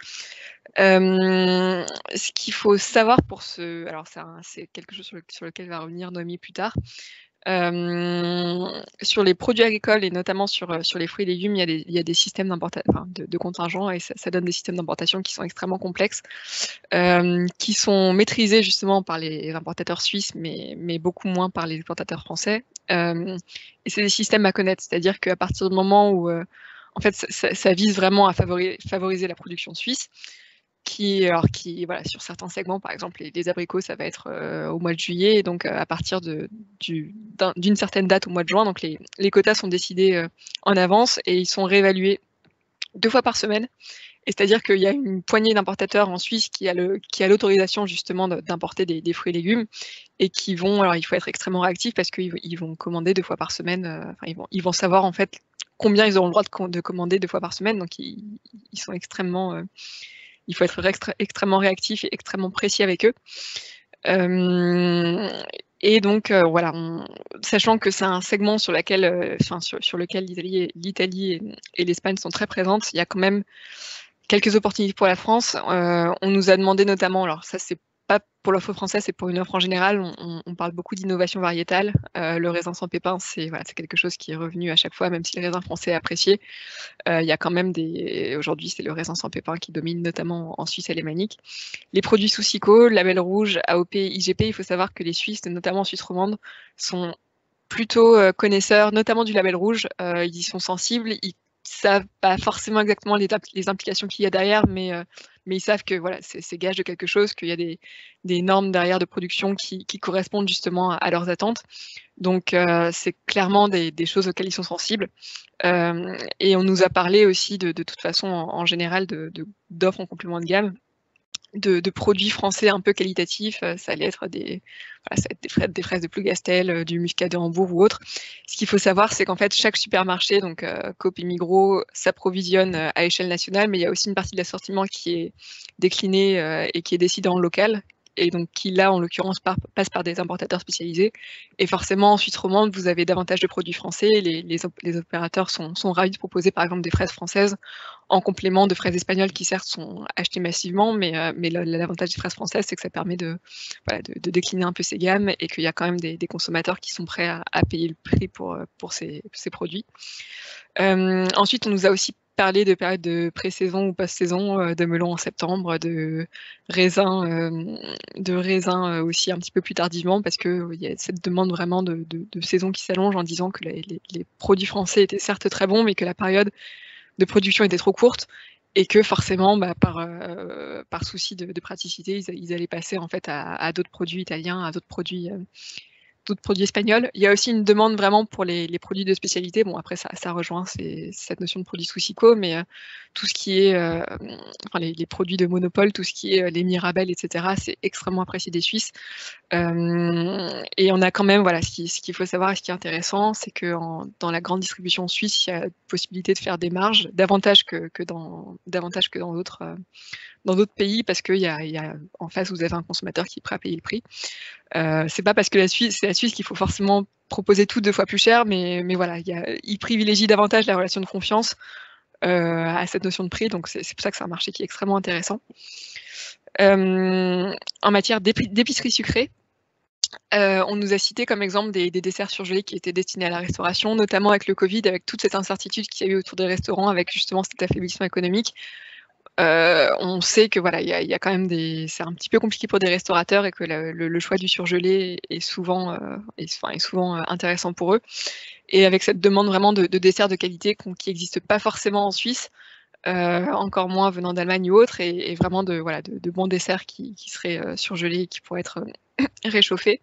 S1: Ce qu'il faut savoir pour alors c'est quelque chose sur lequel va revenir Noémie plus tard. Sur les produits agricoles et notamment sur les fruits et légumes, il y a des systèmes de contingent, et ça donne des systèmes d'importation qui sont extrêmement complexes, qui sont maîtrisés justement par les importateurs suisses, mais beaucoup moins par les exportateurs français. Et c'est des systèmes à connaître, c'est-à-dire qu'à partir du moment où en fait ça vise vraiment à favoriser la production suisse, voilà, sur certains segments, par exemple les abricots, ça va être au mois de juillet, et donc à partir d'une certaine date au mois de juin, donc les quotas sont décidés en avance et ils sont réévalués 2 fois par semaine. Et c'est-à-dire qu'il y a une poignée d'importateurs en Suisse qui a l'autorisation justement d'importer des fruits et légumes, et qui vont, alors il faut être extrêmement réactif parce qu'ils vont commander 2 fois par semaine, ils vont savoir en fait combien ils auront le droit de commander 2 fois par semaine, donc ils sont extrêmement il faut être extrêmement réactif et extrêmement précis avec eux. Et donc, voilà, sachant que c'est un segment sur lequel l'Italie et l'Espagne sont très présentes, il y a quand même quelques opportunités pour la France. On nous a demandé notamment, alors ça c'est pas pour l'offre française, c'est pour une offre en général, on parle beaucoup d'innovation variétale. Le raisin sans pépins, c'est quelque chose qui est revenu à chaque fois, même si le raisin français est apprécié. Il y a quand même aujourd'hui, c'est le raisin sans pépins qui domine, notamment en Suisse alémanique. Les produits sous SICO, label rouge, AOP, IGP, il faut savoir que les Suisses, notamment en Suisse romande, sont plutôt connaisseurs, notamment du label rouge. Ils y sont sensibles, ils savent pas forcément exactement les implications qu'il y a derrière, mais ils savent que voilà, c'est gage de quelque chose, qu'il y a des normes derrière de production qui correspondent justement à leurs attentes. Donc c'est clairement des choses auxquelles ils sont sensibles. Et on nous a parlé aussi de toute façon en général d'offres en complément de gamme, de produits français un peu qualitatifs. Ça allait être des fraises de Plougastel, du muscat de Hambourg ou autre. Ce qu'il faut savoir, c'est qu'en fait chaque supermarché, donc Coop et Migros, s'approvisionne à échelle nationale, mais il y a aussi une partie de l'assortiment qui est déclinée et qui est décidée en local, et donc qui là en l'occurrence passe par des importateurs spécialisés. Et forcément en Suisse romande, vous avez davantage de produits français. Les opérateurs sont ravis de proposer par exemple des fraises françaises en complément de fraises espagnoles qui certes sont achetées massivement, mais l'avantage des fraises françaises, c'est que ça permet de décliner un peu ces gammes, et qu'il y a quand même des consommateurs qui sont prêts à payer le prix pour ces produits. Ensuite, on nous a aussi parlé de période de pré-saison ou post-saison, de melons en septembre, de raisins aussi un petit peu plus tardivement, parce qu'il y a cette demande vraiment de saison qui s'allonge, en disant que les produits français étaient certes très bons, mais que la période de production était trop courte, et que forcément, par souci de praticité, ils allaient passer en fait à d'autres produits italiens, à d'autres produits espagnols. Il y a aussi une demande vraiment pour les produits de spécialité. Bon, après, ça rejoint cette notion de produits sous SICO, mais tout ce qui est les produits de monopole, tout ce qui est les Mirabelle, etc., c'est extrêmement apprécié des Suisses. Et on a quand même, voilà, ce qu'il faut savoir et ce qui est intéressant, c'est que dans la grande distribution suisse, il y a possibilité de faire des marges davantage que dans d'autres dans d'autres pays parce qu'il y a en face, vous avez un consommateur qui est prêt à payer le prix. C'est pas parce que c'est la Suisse qu'il faut forcément proposer tout 2 fois plus cher, mais voilà, ils privilégient davantage la relation de confiance à cette notion de prix, donc c'est pour ça que c'est un marché qui est extrêmement intéressant. En matière d'épicerie sucrée, on nous a cité comme exemple des desserts surgelés qui étaient destinés à la restauration, notamment avec le Covid, avec toute cette incertitude qu'il y a eu autour des restaurants, avec justement cet affaiblissement économique. On sait que voilà, il y a quand même c'est un petit peu compliqué pour des restaurateurs et que le choix du surgelé est souvent intéressant pour eux. Et avec cette demande vraiment de desserts de qualité qui n'existe pas forcément en Suisse, encore moins venant d'Allemagne ou autre, et vraiment de bons desserts qui seraient surgelés et qui pourraient être réchauffés.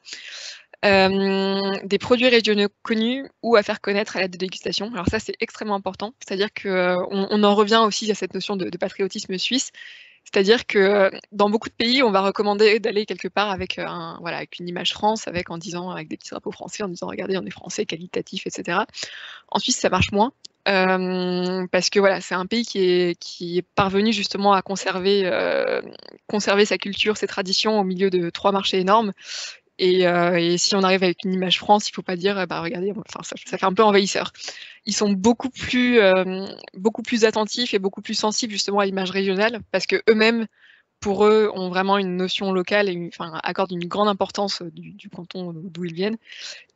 S1: Des produits régionaux connus ou à faire connaître à l'aide de dégustation. Alors ça, c'est extrêmement important. C'est-à-dire qu'on en revient aussi à cette notion de patriotisme suisse. C'est-à-dire que dans beaucoup de pays, on va recommander d'aller quelque part avec, avec une image France, avec des petits drapeaux français, en disant regardez, on est français, qualitatif, etc. En Suisse, ça marche moins. Parce que voilà, c'est un pays qui est parvenu justement à conserver sa culture, ses traditions au milieu de 3 marchés énormes. Et si on arrive avec une image France, il ne faut pas dire regardez, ça fait un peu envahisseur. Ils sont beaucoup plus attentifs et beaucoup plus sensibles justement à l'image régionale, parce que eux-mêmes, pour eux, ont vraiment une notion locale et accordent une grande importance du canton d'où ils viennent.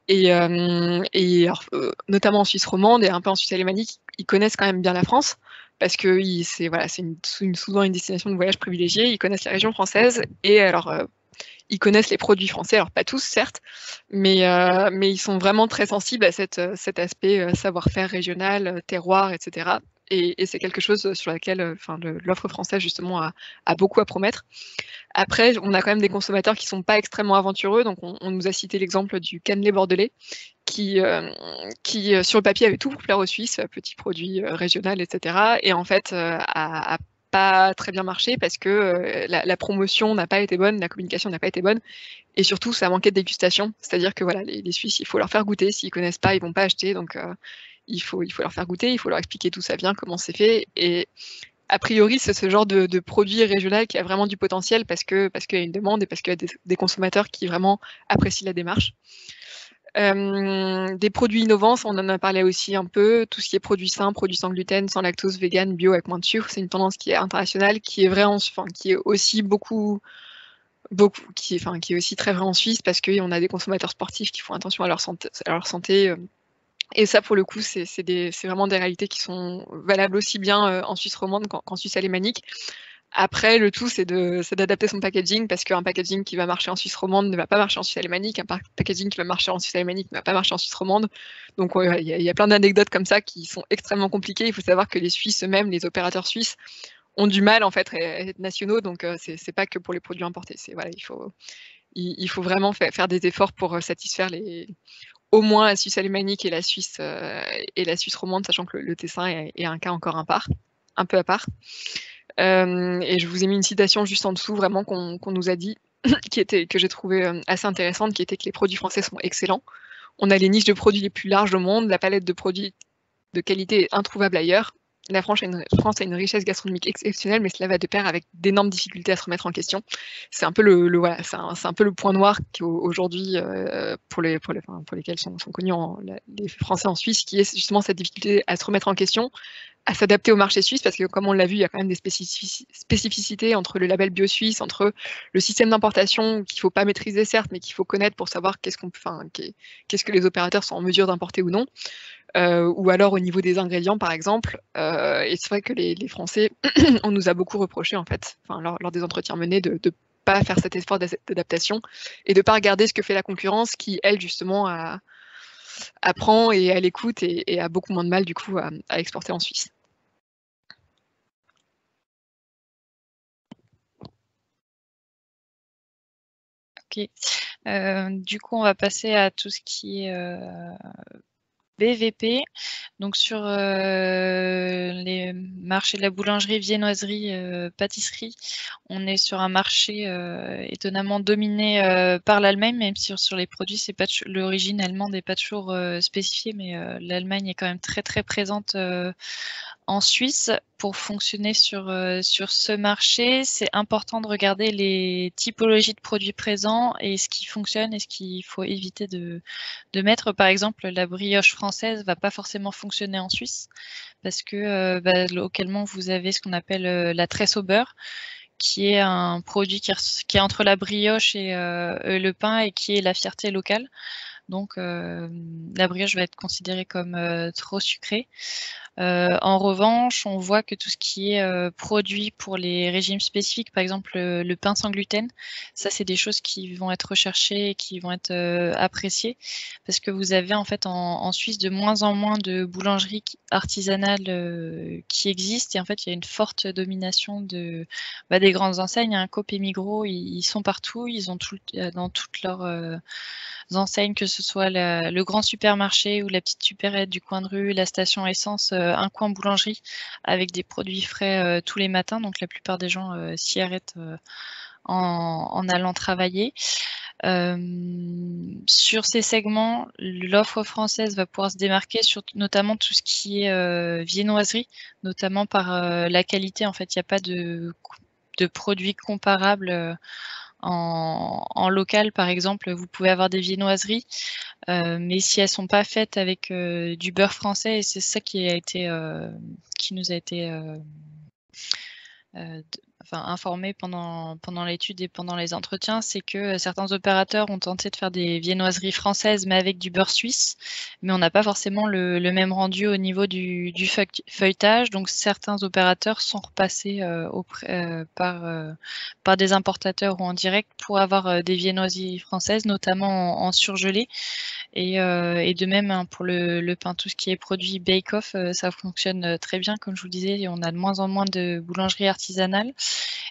S1: Et alors, notamment en Suisse romande et un peu en Suisse alémanique, ils connaissent quand même bien la France, parce que c'est souvent une destination de voyage privilégiée. Ils connaissent la région française, et alors ils connaissent les produits français, alors pas tous certes, mais ils sont vraiment très sensibles à cet aspect savoir-faire régional, terroir, etc. Et c'est quelque chose sur laquelle l'offre française justement a beaucoup à promettre. Après, on a quand même des consommateurs qui ne sont pas extrêmement aventureux, donc on nous a cité l'exemple du cannelé bordelais, qui sur le papier avait tout pour plaire aux Suisses, petit produit régional, etc. Et en fait a pas très bien marché parce que la promotion n'a pas été bonne, la communication n'a pas été bonne, et surtout ça manquait de dégustation. C'est-à-dire que voilà, les Suisses, il faut leur faire goûter. S'ils connaissent pas, ils vont pas acheter. Donc il faut leur faire goûter, il faut leur expliquer d'où ça vient, comment c'est fait. Et a priori, c'est ce genre de produit régional qui a vraiment du potentiel parce qu'il y a une demande et parce qu'il y a des consommateurs qui vraiment apprécient la démarche. Des produits innovants, on en a parlé aussi un peu, tout ce qui est produits sains, produits sans gluten, sans lactose, vegan, bio avec moins de sucre, c'est une tendance qui est internationale, qui est vraie qui est aussi qui est aussi très vrai en Suisse, parce qu'on a des consommateurs sportifs qui font attention à leur santé. Et ça, pour le coup, c'est vraiment des réalités qui sont valables aussi bien en Suisse romande qu'en Suisse alémanique. Après, le tout, c'est d'adapter son packaging, parce qu'un packaging qui va marcher en Suisse romande ne va pas marcher en Suisse alémanique, un packaging qui va marcher en Suisse alémanique ne va pas marcher en Suisse romande. Donc, il y a plein d'anecdotes comme ça qui sont extrêmement compliquées. Il faut savoir que les Suisses eux-mêmes, les opérateurs suisses, ont du mal en fait à être nationaux, donc c'est pas que pour les produits importés. Il faut vraiment faire des efforts pour satisfaire au moins la Suisse alémanique et la Suisse romande, sachant que le Tessin est un cas encore un peu à part. Et je vous ai mis une citation juste en dessous, vraiment, qu'on nous a dit, que j'ai trouvé assez intéressante, qui était que les produits français sont excellents. On a les niches de produits les plus larges au monde, la palette de produits de qualité est introuvable ailleurs. La France a une richesse gastronomique exceptionnelle, mais cela va de pair avec d'énormes difficultés à se remettre en question. C'est un peu c'est un peu le point noir aujourd'hui pour lesquels sont connus les Français en Suisse, qui est justement cette difficulté à se remettre en question, à s'adapter au marché suisse, parce que comme on l'a vu, il y a quand même des spécificités entre le label bio suisse, entre le système d'importation qu'il ne faut pas maîtriser certes, mais qu'il faut connaître pour savoir qu'est-ce que les opérateurs sont en mesure d'importer ou non. Ou alors au niveau des ingrédients par exemple, et c'est vrai que les Français, on nous a beaucoup reproché en fait, lors des entretiens menés, de pas faire cet effort d'adaptation et de pas regarder ce que fait la concurrence qui, elle, justement, apprend et elle écoute et a beaucoup moins de mal du coup à exporter en Suisse.
S2: Ok, du coup on va passer à tout ce qui est BVP, donc sur les marchés de la boulangerie, viennoiserie, pâtisserie, on est sur un marché étonnamment dominé par l'Allemagne, même si sur les produits, l'origine allemande n'est pas toujours spécifiée, mais l'Allemagne est quand même très très présente En Suisse, pour fonctionner sur ce marché, c'est important de regarder les typologies de produits présents et ce qui fonctionne et ce qu'il faut éviter de mettre. Par exemple, la brioche française va pas forcément fonctionner en Suisse parce que localement, vous avez ce qu'on appelle la tresse au beurre, qui est un produit qui est entre la brioche et le pain et qui est la fierté locale. Donc, la brioche va être considérée comme trop sucrée. En revanche, on voit que tout ce qui est produit pour les régimes spécifiques, par exemple le pain sans gluten, ça c'est des choses qui vont être recherchées et qui vont être appréciées parce que vous avez en fait en Suisse de moins en moins de boulangeries artisanales qui existent et en fait il y a une forte domination des grandes enseignes, hein, Coop et Migros, ils sont partout, ils ont dans toutes leurs enseignes, que ce soit le grand supermarché ou la petite supérette du coin de rue, la station essence, un coin boulangerie avec des produits frais tous les matins. Donc la plupart des gens s'y arrêtent en allant travailler. Sur ces segments, l'offre française va pouvoir se démarquer sur notamment tout ce qui est viennoiserie, notamment par la qualité. En fait, il n'y a pas de produits comparables en local, par exemple. Vous pouvez avoir des viennoiseries, mais si elles sont pas faites avec du beurre français, et c'est ça qui nous a été informé pendant l'étude et pendant les entretiens, c'est que certains opérateurs ont tenté de faire des viennoiseries françaises mais avec du beurre suisse, mais on n'a pas forcément le même rendu au niveau du feuilletage. Donc certains opérateurs sont repassés par des importateurs ou en direct pour avoir des viennoiseries françaises, notamment en surgelé. Et de même, hein, pour le pain, tout ce qui est produit bake-off, ça fonctionne très bien. Comme je vous le disais, on a de moins en moins de boulangeries artisanales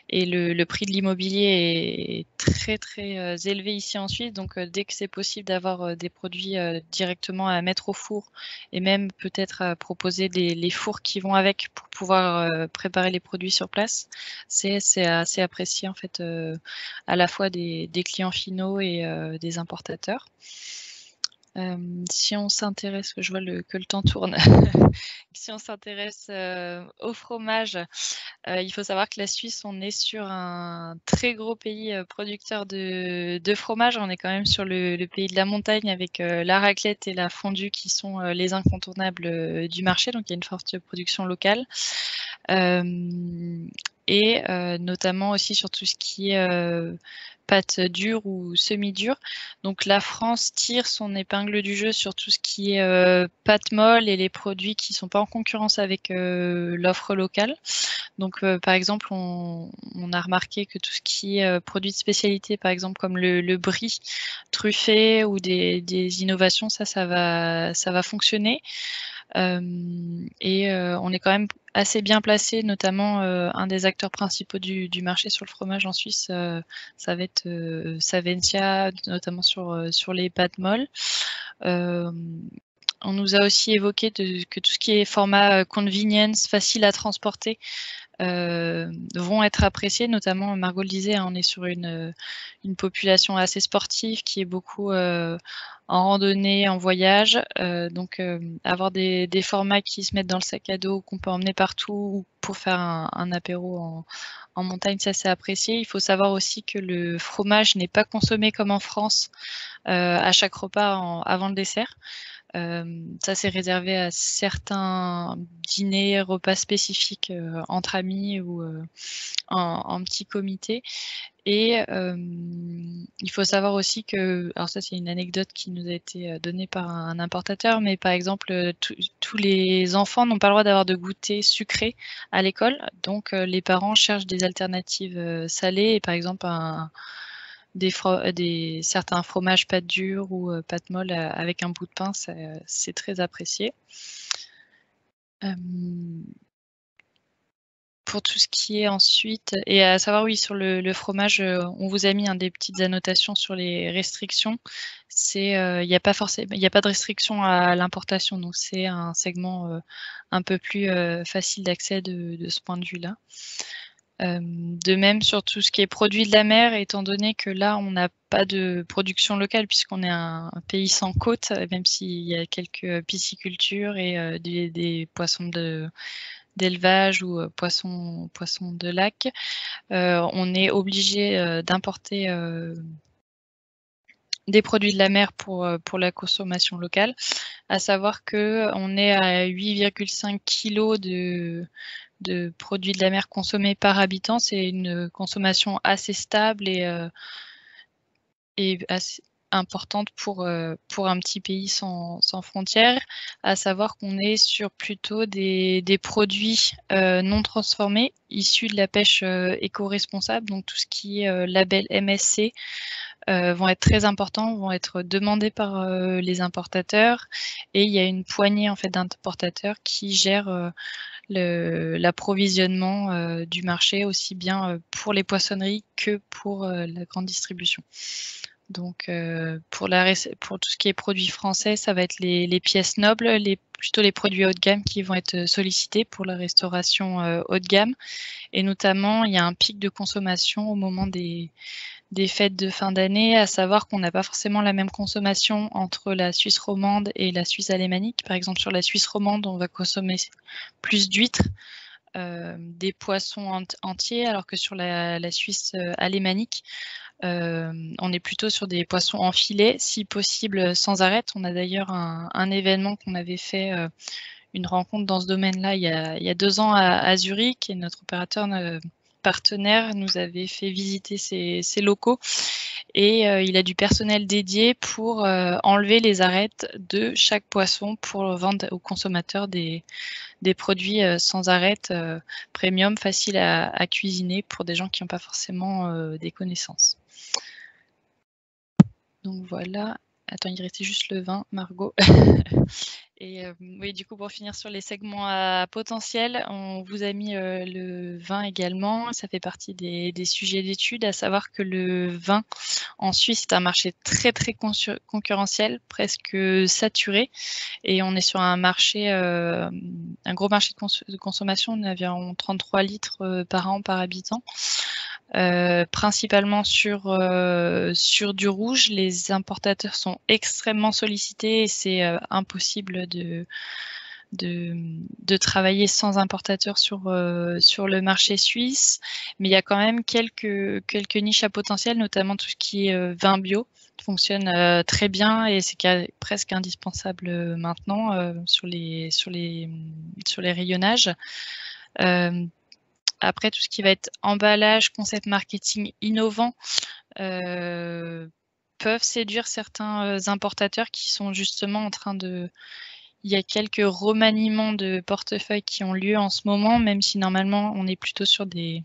S2: et le prix de l'immobilier est très très élevé ici en Suisse. Donc dès que c'est possible d'avoir des produits directement à mettre au four et même peut-être à proposer les fours qui vont avec pour pouvoir préparer les produits sur place, c'est assez apprécié en fait à la fois des clients finaux et des importateurs. Si on s'intéresse, je vois que le temps tourne, si on s'intéresse au fromage, il faut savoir que la Suisse, on est sur un très gros pays producteur de fromage. On est quand même sur le pays de la montagne avec la raclette et la fondue qui sont les incontournables du marché. Donc il y a une forte production locale. Et notamment aussi sur tout ce qui est pâte dure ou semi-dure. Donc la France tire son épingle du jeu sur tout ce qui est pâte molle et les produits qui ne sont pas en concurrence avec l'offre locale. Donc par exemple, on a remarqué que tout ce qui est produits de spécialité, par exemple comme le brie truffé ou des innovations, ça va fonctionner. Et on est quand même assez bien placé, notamment un des acteurs principaux du marché sur le fromage en Suisse, ça va être Savencia, notamment sur les pâtes molles. On nous a aussi évoqué que tout ce qui est format convenience, facile à transporter, vont être appréciés, notamment Margot le disait, hein, on est sur une population assez sportive qui est beaucoup en randonnée, en voyage, donc avoir des formats qui se mettent dans le sac à dos, qu'on peut emmener partout pour faire un apéro en montagne, ça c'est apprécié. Il faut savoir aussi que le fromage n'est pas consommé comme en France à chaque repas avant le dessert. Ça, c'est réservé à certains dîners, repas spécifiques entre amis ou en petit comité. Et il faut savoir aussi que, alors ça c'est une anecdote qui nous a été donnée par un importateur, mais par exemple tous les enfants n'ont pas le droit d'avoir de goûter sucré à l'école, donc les parents cherchent des alternatives salées et par exemple certains fromages pâte dure ou pâte molle avec un bout de pain, c'est très apprécié. Pour tout ce qui est ensuite, et à savoir, oui, sur le fromage, on vous a mis des petites annotations sur les restrictions. Il n'y a pas de restriction à l'importation, donc c'est un segment un peu plus facile d'accès de ce point de vue-là. De même sur tout ce qui est produit de la mer, étant donné que là, on n'a pas de production locale puisqu'on est un pays sans côte, même s'il y a quelques piscicultures et des poissons d'élevage ou poissons de lac, on est obligé d'importer des produits de la mer pour la consommation locale. À savoir qu'on est à 8,5 kg de produits de la mer consommés par habitant. C'est une consommation assez stable et assez importante pour un petit pays sans frontières, à savoir qu'on est sur plutôt des produits non transformés, issus de la pêche éco-responsable, donc tout ce qui est label MSC vont être très importants, vont être demandés par les importateurs, et il y a une poignée en fait d'importateurs qui gèrent l'approvisionnement du marché, aussi bien pour les poissonneries que pour la grande distribution. Donc pour tout ce qui est produits français, ça va être les pièces nobles, plutôt les produits haut de gamme qui vont être sollicités pour la restauration haut de gamme. Et notamment, il y a un pic de consommation au moment des fêtes de fin d'année, à savoir qu'on n'a pas forcément la même consommation entre la Suisse romande et la Suisse alémanique. Par exemple, sur la Suisse romande, on va consommer plus d'huîtres, des poissons entiers, alors que sur la Suisse alémanique, on est plutôt sur des poissons en filet, si possible sans arête. On a d'ailleurs un événement qu'on avait fait, une rencontre dans ce domaine-là il y a 2 ans à Zurich, et notre opérateur partenaire nous avait fait visiter ses locaux, et il a du personnel dédié pour enlever les arêtes de chaque poisson pour vendre aux consommateurs des produits sans arête, premium, faciles à cuisiner pour des gens qui n'ont pas forcément des connaissances. Donc voilà. Attends, il restait juste le vin, Margot. Et oui, du coup, pour finir sur les segments à potentiel, on vous a mis le vin également. Ça fait partie des sujets d'étude, à savoir que le vin en Suisse est un marché très très concurrentiel, presque saturé, et on est sur un marché, un gros marché de consommation. On a environ 33 litres par an par habitant. Principalement sur du rouge. Les importateurs sont extrêmement sollicités, et c'est impossible de travailler sans importateurs sur le marché suisse. Mais il y a quand même quelques niches à potentiel, notamment tout ce qui est vin bio fonctionne très bien, et c'est presque indispensable maintenant sur les rayonnages. Après, tout ce qui va être emballage, concept marketing innovant, peuvent séduire certains importateurs qui sont justement en train de... Il y a quelques remaniements de portefeuille qui ont lieu en ce moment, même si normalement on est plutôt sur des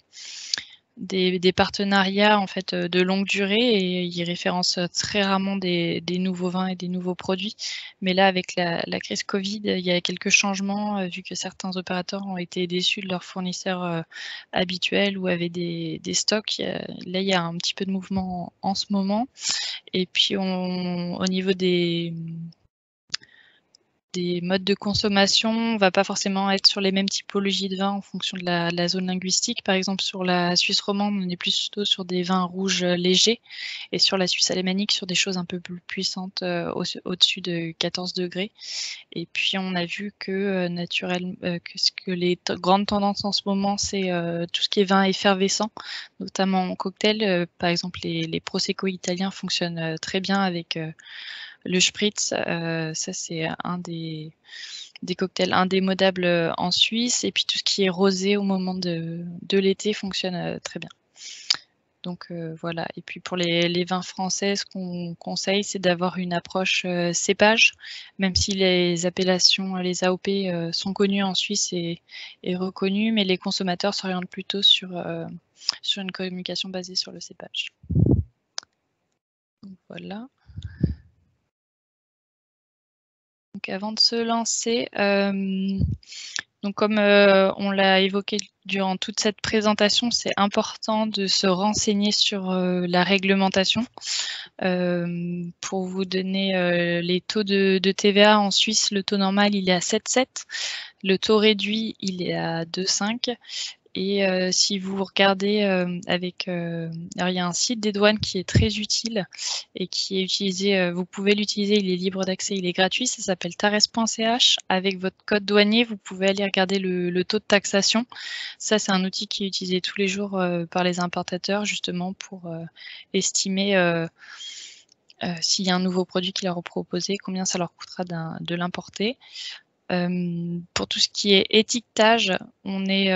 S2: partenariats en fait de longue durée, et ils référencent très rarement des nouveaux vins et des nouveaux produits. Mais là, avec la crise Covid, il y a quelques changements, vu que certains opérateurs ont été déçus de leurs fournisseurs habituels ou avaient des stocks. Là, il y a un petit peu de mouvement en ce moment. Et puis, au niveau des modes de consommation, on ne va pas forcément être sur les mêmes typologies de vins en fonction de la zone linguistique. Par exemple, sur la Suisse romande, on est plutôt sur des vins rouges légers, et sur la Suisse alémanique, sur des choses un peu plus puissantes, au-dessus de 14 degrés. Et puis, on a vu que les grandes tendances en ce moment, c'est tout ce qui est vin effervescent, notamment en cocktail. Par exemple, les prosecco italiens fonctionnent très bien avec le spritz. Ça, c'est un des cocktails indémodables en Suisse. Et puis tout ce qui est rosé au moment de l'été fonctionne très bien. Donc voilà. Et puis pour les vins français, ce qu'on conseille, c'est d'avoir une approche cépage, même si les appellations, les AOP sont connues en Suisse et reconnues, mais les consommateurs s'orientent plutôt sur une communication basée sur le cépage. Donc voilà. Donc avant de se lancer, donc comme on l'a évoqué durant toute cette présentation, c'est important de se renseigner sur la réglementation. Pour vous donner les taux de TVA en Suisse, le taux normal il est à 7,7, le taux réduit il est à 2,5, Et si vous regardez alors il y a un site des douanes qui est très utile et qui est utilisé, vous pouvez l'utiliser, il est libre d'accès, il est gratuit, ça s'appelle tares.ch. Avec votre code douanier, vous pouvez aller regarder le taux de taxation. Ça, c'est un outil qui est utilisé tous les jours par les importateurs, justement pour estimer s'il y a un nouveau produit qui leur est proposé, combien ça leur coûtera de l'importer. Pour tout ce qui est étiquetage, on est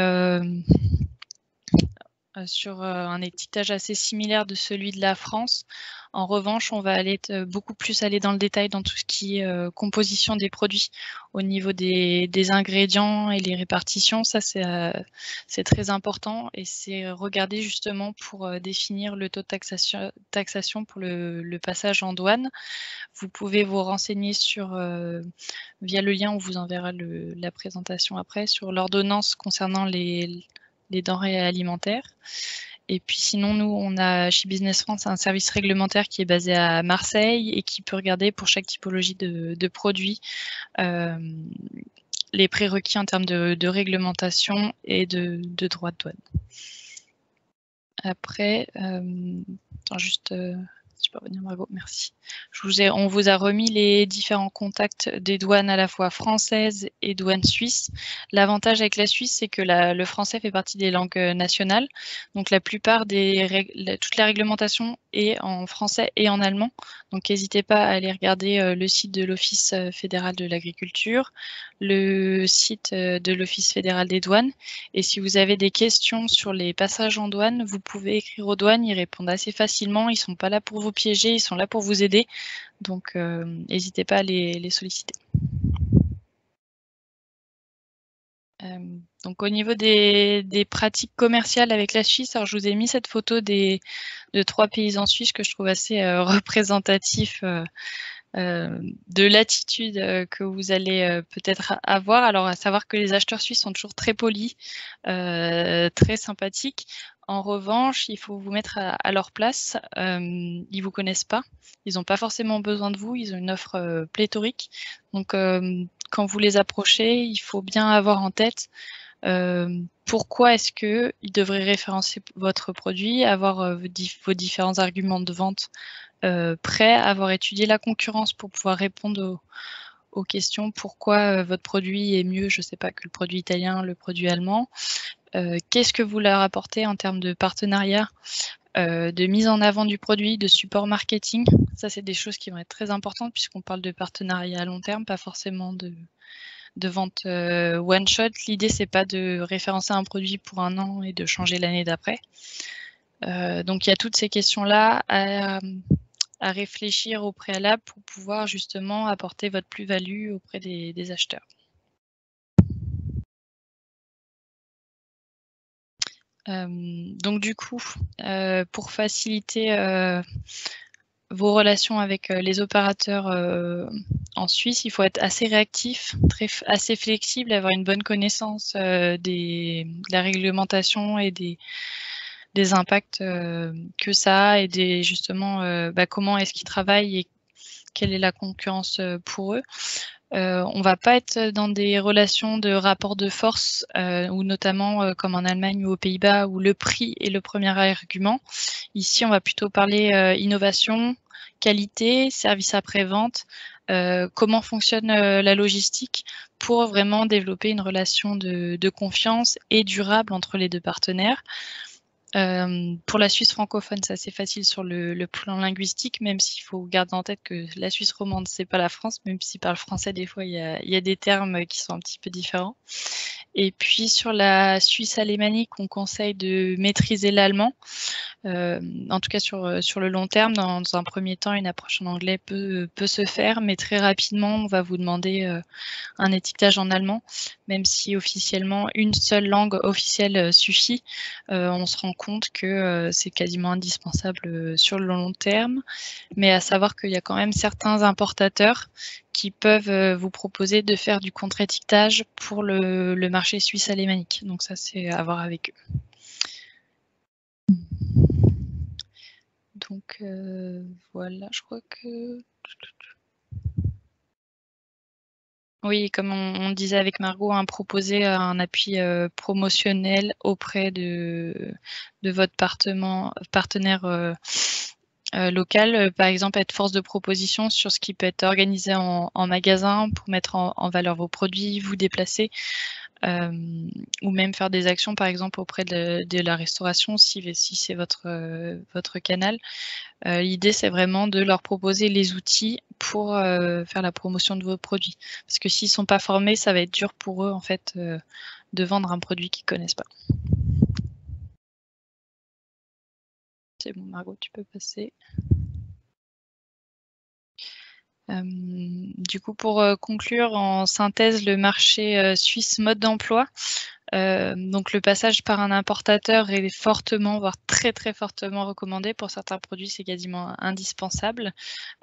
S2: sur un étiquetage assez similaire de celui de la France. En revanche, on va aller beaucoup plus aller dans le détail dans tout ce qui est composition des produits au niveau des ingrédients et les répartitions. Ça, c'est très important et c'est regardé justement pour définir le taux de taxation pour le passage en douane. Vous pouvez vous renseigner via le lien, on vous enverra la présentation après, sur l'ordonnance concernant les denrées alimentaires. Et puis sinon, nous, on a chez Business France un service réglementaire qui est basé à Marseille et qui peut regarder pour chaque typologie de produits les prérequis en termes de réglementation et de droits de douane. Après, juste... Si je peux revenir, Margot, merci. On vous a remis les différents contacts des douanes à la fois françaises et douanes suisses. L'avantage avec la Suisse, c'est que le français fait partie des langues nationales. Donc la plupart toute la réglementation est en français et en allemand. Donc n'hésitez pas à aller regarder le site de l'Office fédéral de l'agriculture, le site de l'Office fédéral des douanes. Et si vous avez des questions sur les passages en douane, vous pouvez écrire aux douanes, ils répondent assez facilement. Ils ne sont pas là pour vous piéger, ils sont là pour vous aider. Donc, n'hésitez pas à les solliciter. Donc, au niveau des pratiques commerciales avec la Suisse, alors je vous ai mis cette photo de 3 paysans suisses que je trouve assez représentatif de l'attitude que vous allez peut-être avoir. Alors, à savoir que les acheteurs suisses sont toujours très polis, très sympathiques. En revanche, il faut vous mettre à leur place. Ils vous connaissent pas. Ils n'ont pas forcément besoin de vous. Ils ont une offre pléthorique. Donc, quand vous les approchez, il faut bien avoir en tête pourquoi est-ce qu'ils devraient référencer votre produit, avoir vos différents arguments de vente prêts, avoir étudié la concurrence pour pouvoir répondre aux questions. Pourquoi votre produit est mieux, je ne sais pas, que le produit italien, le produit allemand. Qu'est-ce que vous leur apportez en termes de partenariat, de mise en avant du produit, de support marketing. Ça, c'est des choses qui vont être très importantes puisqu'on parle de partenariat à long terme, pas forcément de vente one shot. L'idée, c'est pas de référencer un produit pour 1 an et de changer l'année d'après. Donc, il y a toutes ces questions-là à réfléchir au préalable pour pouvoir justement apporter votre plus-value auprès des acheteurs. Donc du coup, pour faciliter vos relations avec les opérateurs en Suisse, il faut être assez réactif, assez flexible, avoir une bonne connaissance de la réglementation et des impacts que ça a et justement comment est-ce qu'ils travaillent et quelle est la concurrence pour eux. On ne va pas être dans des relations de rapport de force ou notamment comme en Allemagne ou aux Pays-Bas où le prix est le premier argument. Ici, on va plutôt parler innovation, qualité, service après-vente, comment fonctionne la logistique pour vraiment développer une relation de confiance et durable entre les deux partenaires. Pour la Suisse francophone, c'est assez facile sur le plan linguistique, même s'il faut garder en tête que la Suisse romande, c'est pas la France, même s'ils parlent français, des fois, il y a des termes qui sont un petit peu différents. Et puis, sur la Suisse alémanique, on conseille de maîtriser l'allemand. En tout cas, sur le long terme, dans un premier temps, une approche en anglais peut se faire, mais très rapidement, on va vous demander un étiquetage en allemand, même si officiellement une seule langue officielle suffit. On se rend compte que c'est quasiment indispensable sur le long terme, mais à savoir qu'il y a quand même certains importateurs qui peuvent vous proposer de faire du contre-étiquetage pour le marché suisse alémanique. Donc ça, c'est à voir avec eux. Donc voilà, je crois que... Oui, comme on disait avec Margot, proposer un appui promotionnel auprès de votre partenaire local. Par exemple, être force de proposition sur ce qui peut être organisé en magasin pour mettre en valeur vos produits, vous déplacer. Ou même faire des actions, par exemple, auprès de la restauration, si c'est votre canal. L'idée, c'est vraiment de leur proposer les outils pour faire la promotion de vos produits. Parce que s'ils ne sont pas formés, ça va être dur pour eux, en fait, de vendre un produit qu'ils ne connaissent pas. C'est bon, Margot, tu peux passer. Du coup, pour conclure, en synthèse, le marché suisse mode d'emploi. Donc le passage par un importateur est fortement, voire très très fortement recommandé. Pour certains produits, c'est quasiment indispensable.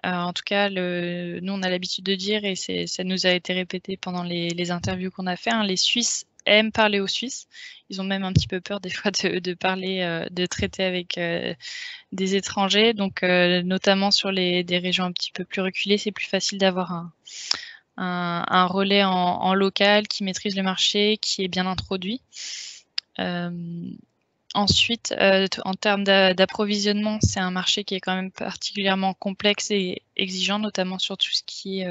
S2: En tout cas, nous on a l'habitude de dire, et ça nous a été répété pendant les interviews qu'on a fait, les Suisses aiment parler aux Suisses. Ils ont même un petit peu peur des fois de parler, de traiter avec des étrangers. Donc notamment sur des régions un petit peu plus reculées, c'est plus facile d'avoir un relais en local qui maîtrise le marché, qui est bien introduit. Ensuite, en termes d'approvisionnement, c'est un marché qui est quand même particulièrement complexe et exigeant, notamment sur tout ce qui est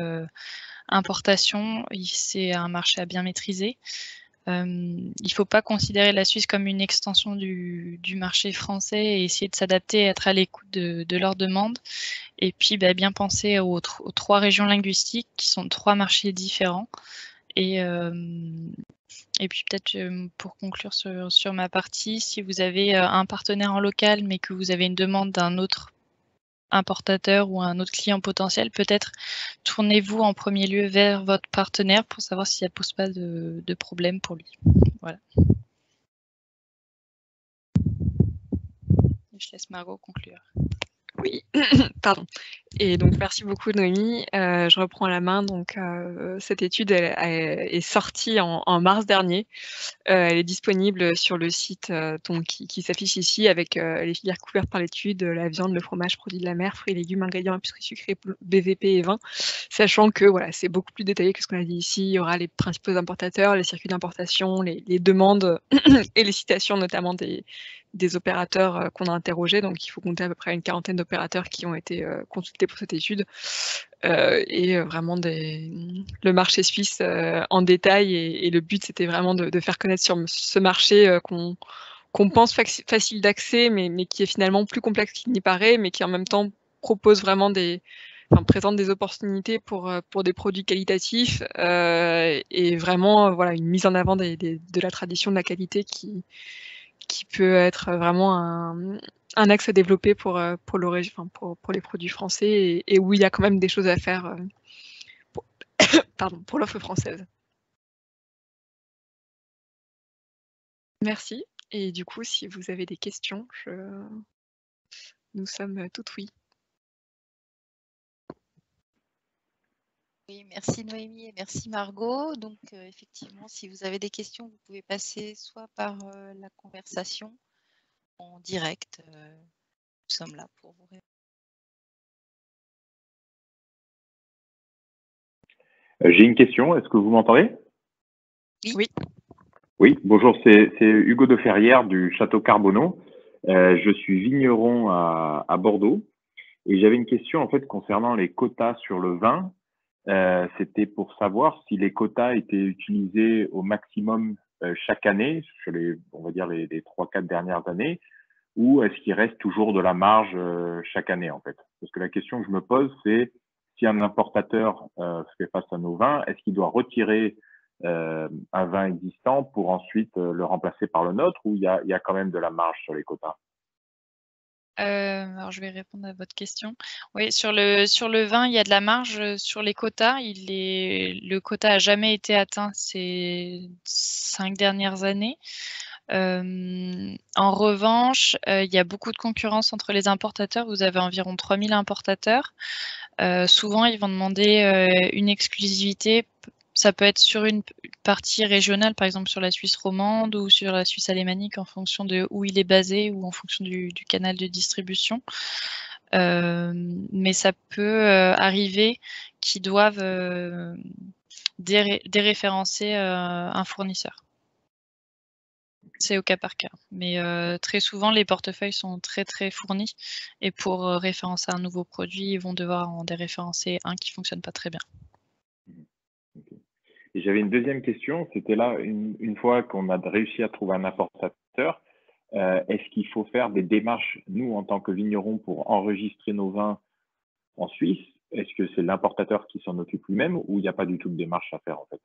S2: importation. C'est un marché à bien maîtriser. Il ne faut pas considérer la Suisse comme une extension du marché français et essayer de s'adapter, être à l'écoute de leurs demandes. Et puis, bien penser aux 3 régions linguistiques qui sont 3 marchés différents. Et puis peut-être pour conclure sur ma partie, si vous avez un partenaire en local mais que vous avez une demande d'un autre importateur ou un autre client potentiel, peut-être tournez-vous en premier lieu vers votre partenaire pour savoir si ça ne pose pas de problème pour lui. Voilà. Je laisse Margot conclure.
S1: Oui, pardon. Et donc merci beaucoup Noémie. Je reprends la main. Donc cette étude est sortie en mars dernier. Elle est disponible sur le site donc qui s'affiche ici avec les filières couvertes par l'étude, la viande, le fromage, produits de la mer, fruits et légumes, ingrédients, épiceries sucrées, BVP et vin. Sachant que voilà, c'est beaucoup plus détaillé que ce qu'on a dit ici. Il y aura les principaux importateurs, les circuits d'importation, les demandes et les citations notamment des opérateurs qu'on a interrogés. Donc il faut compter à peu près une 40aine d'opérateurs qui ont été consultés pour cette étude. Et vraiment le marché suisse en détail. Et le but, c'était vraiment de faire connaître sur ce marché qu'on pense facile d'accès, mais qui est finalement plus complexe qu'il n'y paraît, mais qui en même temps propose vraiment présente des opportunités pour des produits qualitatifs et vraiment voilà, une mise en avant de la tradition de la qualité qui peut être vraiment un axe à développer pour les produits français et où il y a quand même des choses à faire pour l'offre française. Merci. Et du coup, si vous avez des questions, nous sommes tout oui.
S3: Oui, merci Noémie et merci Margot. Donc effectivement, si vous avez des questions, vous pouvez passer soit par la conversation en direct. Nous sommes là pour vous répondre.
S4: J'ai une question, est-ce que vous m'entendez?
S1: Oui.
S4: Oui, bonjour, c'est Hugo de Ferrières du Château Carbonneau. Je suis vigneron à Bordeaux et j'avais une question en fait concernant les quotas sur le vin. C'était pour savoir si les quotas étaient utilisés au maximum chaque année, sur on va dire les 3-4 dernières années, ou est-ce qu'il reste toujours de la marge chaque année en fait? Parce que la question que je me pose, c'est si un importateur fait face à nos vins, est-ce qu'il doit retirer un vin existant pour ensuite le remplacer par le nôtre, ou il y a quand même de la marge sur les quotas?
S2: Alors je vais répondre à votre question. Oui, sur le vin, il y a de la marge sur les quotas. Le quota n'a jamais été atteint ces 5 dernières années. En revanche, il y a beaucoup de concurrence entre les importateurs. Vous avez environ 3000 importateurs. Souvent, ils vont demander une exclusivité. Ça peut être sur une partie régionale, par exemple sur la Suisse romande ou sur la Suisse alémanique en fonction de où il est basé ou en fonction du canal de distribution. Mais ça peut arriver qu'ils doivent déréférencer un fournisseur. C'est au cas par cas. Mais très souvent, les portefeuilles sont très fournis. Et pour référencer un nouveau produit, ils vont devoir en déréférencer un qui ne fonctionne pas très bien.
S4: Okay. Et j'avais une deuxième question. C'était là, une fois qu'on a réussi à trouver un importateur, est-ce qu'il faut faire des démarches, nous, en tant que vignerons, pour enregistrer nos vins en Suisse? Est-ce que c'est l'importateur qui s'en occupe lui-même ou il n'y a pas du tout de démarche à faire en fait?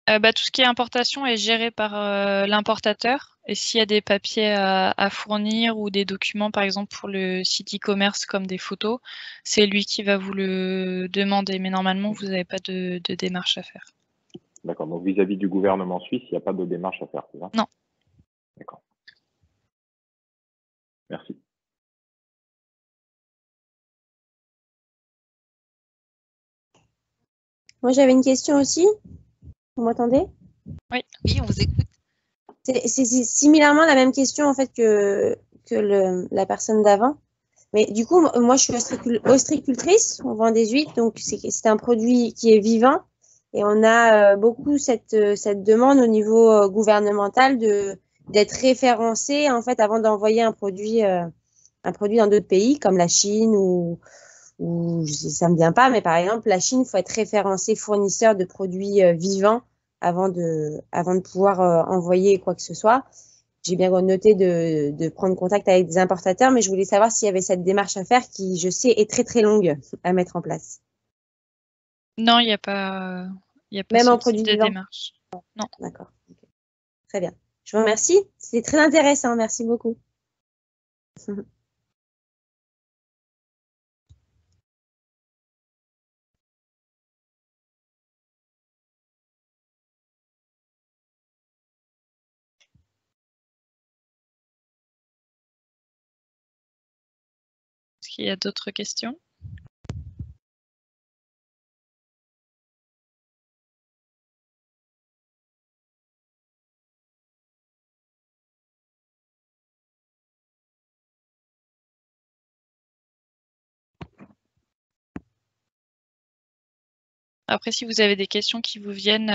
S2: Tout ce qui est importation est géré par l'importateur. Et s'il y a des papiers à fournir ou des documents, par exemple pour le site e-commerce comme des photos, c'est lui qui va vous le demander. Mais normalement, vous n'avez pas de démarche à faire.
S4: D'accord. Donc vis-à-vis du gouvernement suisse, il n'y a pas de démarche à faire, c'est ça?
S2: Non.
S4: D'accord. Merci.
S5: Moi, j'avais une question aussi. Vous m'entendez?
S3: Oui, on vous écoute.
S5: C'est similairement la même question en fait que la personne d'avant. Mais du coup, moi, je suis ostricultrice. On vend des huîtres, donc c'est un produit qui est vivant. Et on a beaucoup cette demande au niveau gouvernemental d'être référencé en fait avant d'envoyer un produit dans d'autres pays comme la Chine ou ça me vient pas, mais par exemple la Chine, il faut être référencé fournisseur de produits vivants avant de pouvoir envoyer quoi que ce soit. J'ai bien noté de prendre contact avec des importateurs, mais je voulais savoir s'il y avait cette démarche à faire qui, je sais, est très longue à mettre en place.
S2: Non, il n'y a pas
S5: Même en
S2: ce type
S5: produits
S2: de
S5: vivants.
S2: démarche. Non.
S5: D'accord. Okay. Très bien. Je vous remercie. C'est très intéressant. Merci beaucoup.
S2: Est-ce qu'il y a d'autres questions? Après, si vous avez des questions qui vous viennent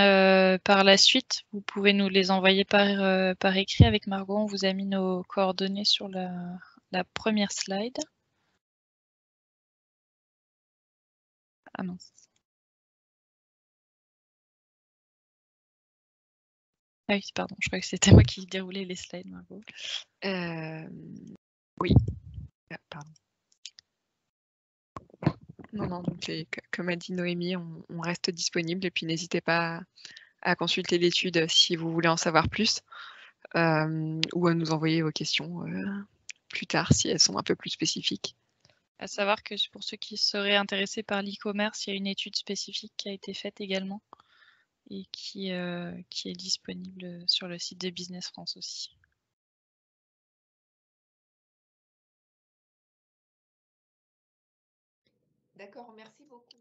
S2: par la suite, vous pouvez nous les envoyer par écrit avec Margot. On vous a mis nos coordonnées sur la première slide. Ah non. Ah oui, pardon, je crois que c'était moi qui déroulais les slides, Margot.
S1: Oui. Pardon. Non, donc comme a dit Noémie, on reste disponible et puis n'hésitez pas à consulter l'étude si vous voulez en savoir plus ou à nous envoyer vos questions plus tard si elles sont un peu plus spécifiques.
S2: À savoir que pour ceux qui seraient intéressés par l'e-commerce, il y a une étude spécifique qui a été faite également et qui est disponible sur le site de Business France aussi.
S3: D'accord, merci beaucoup.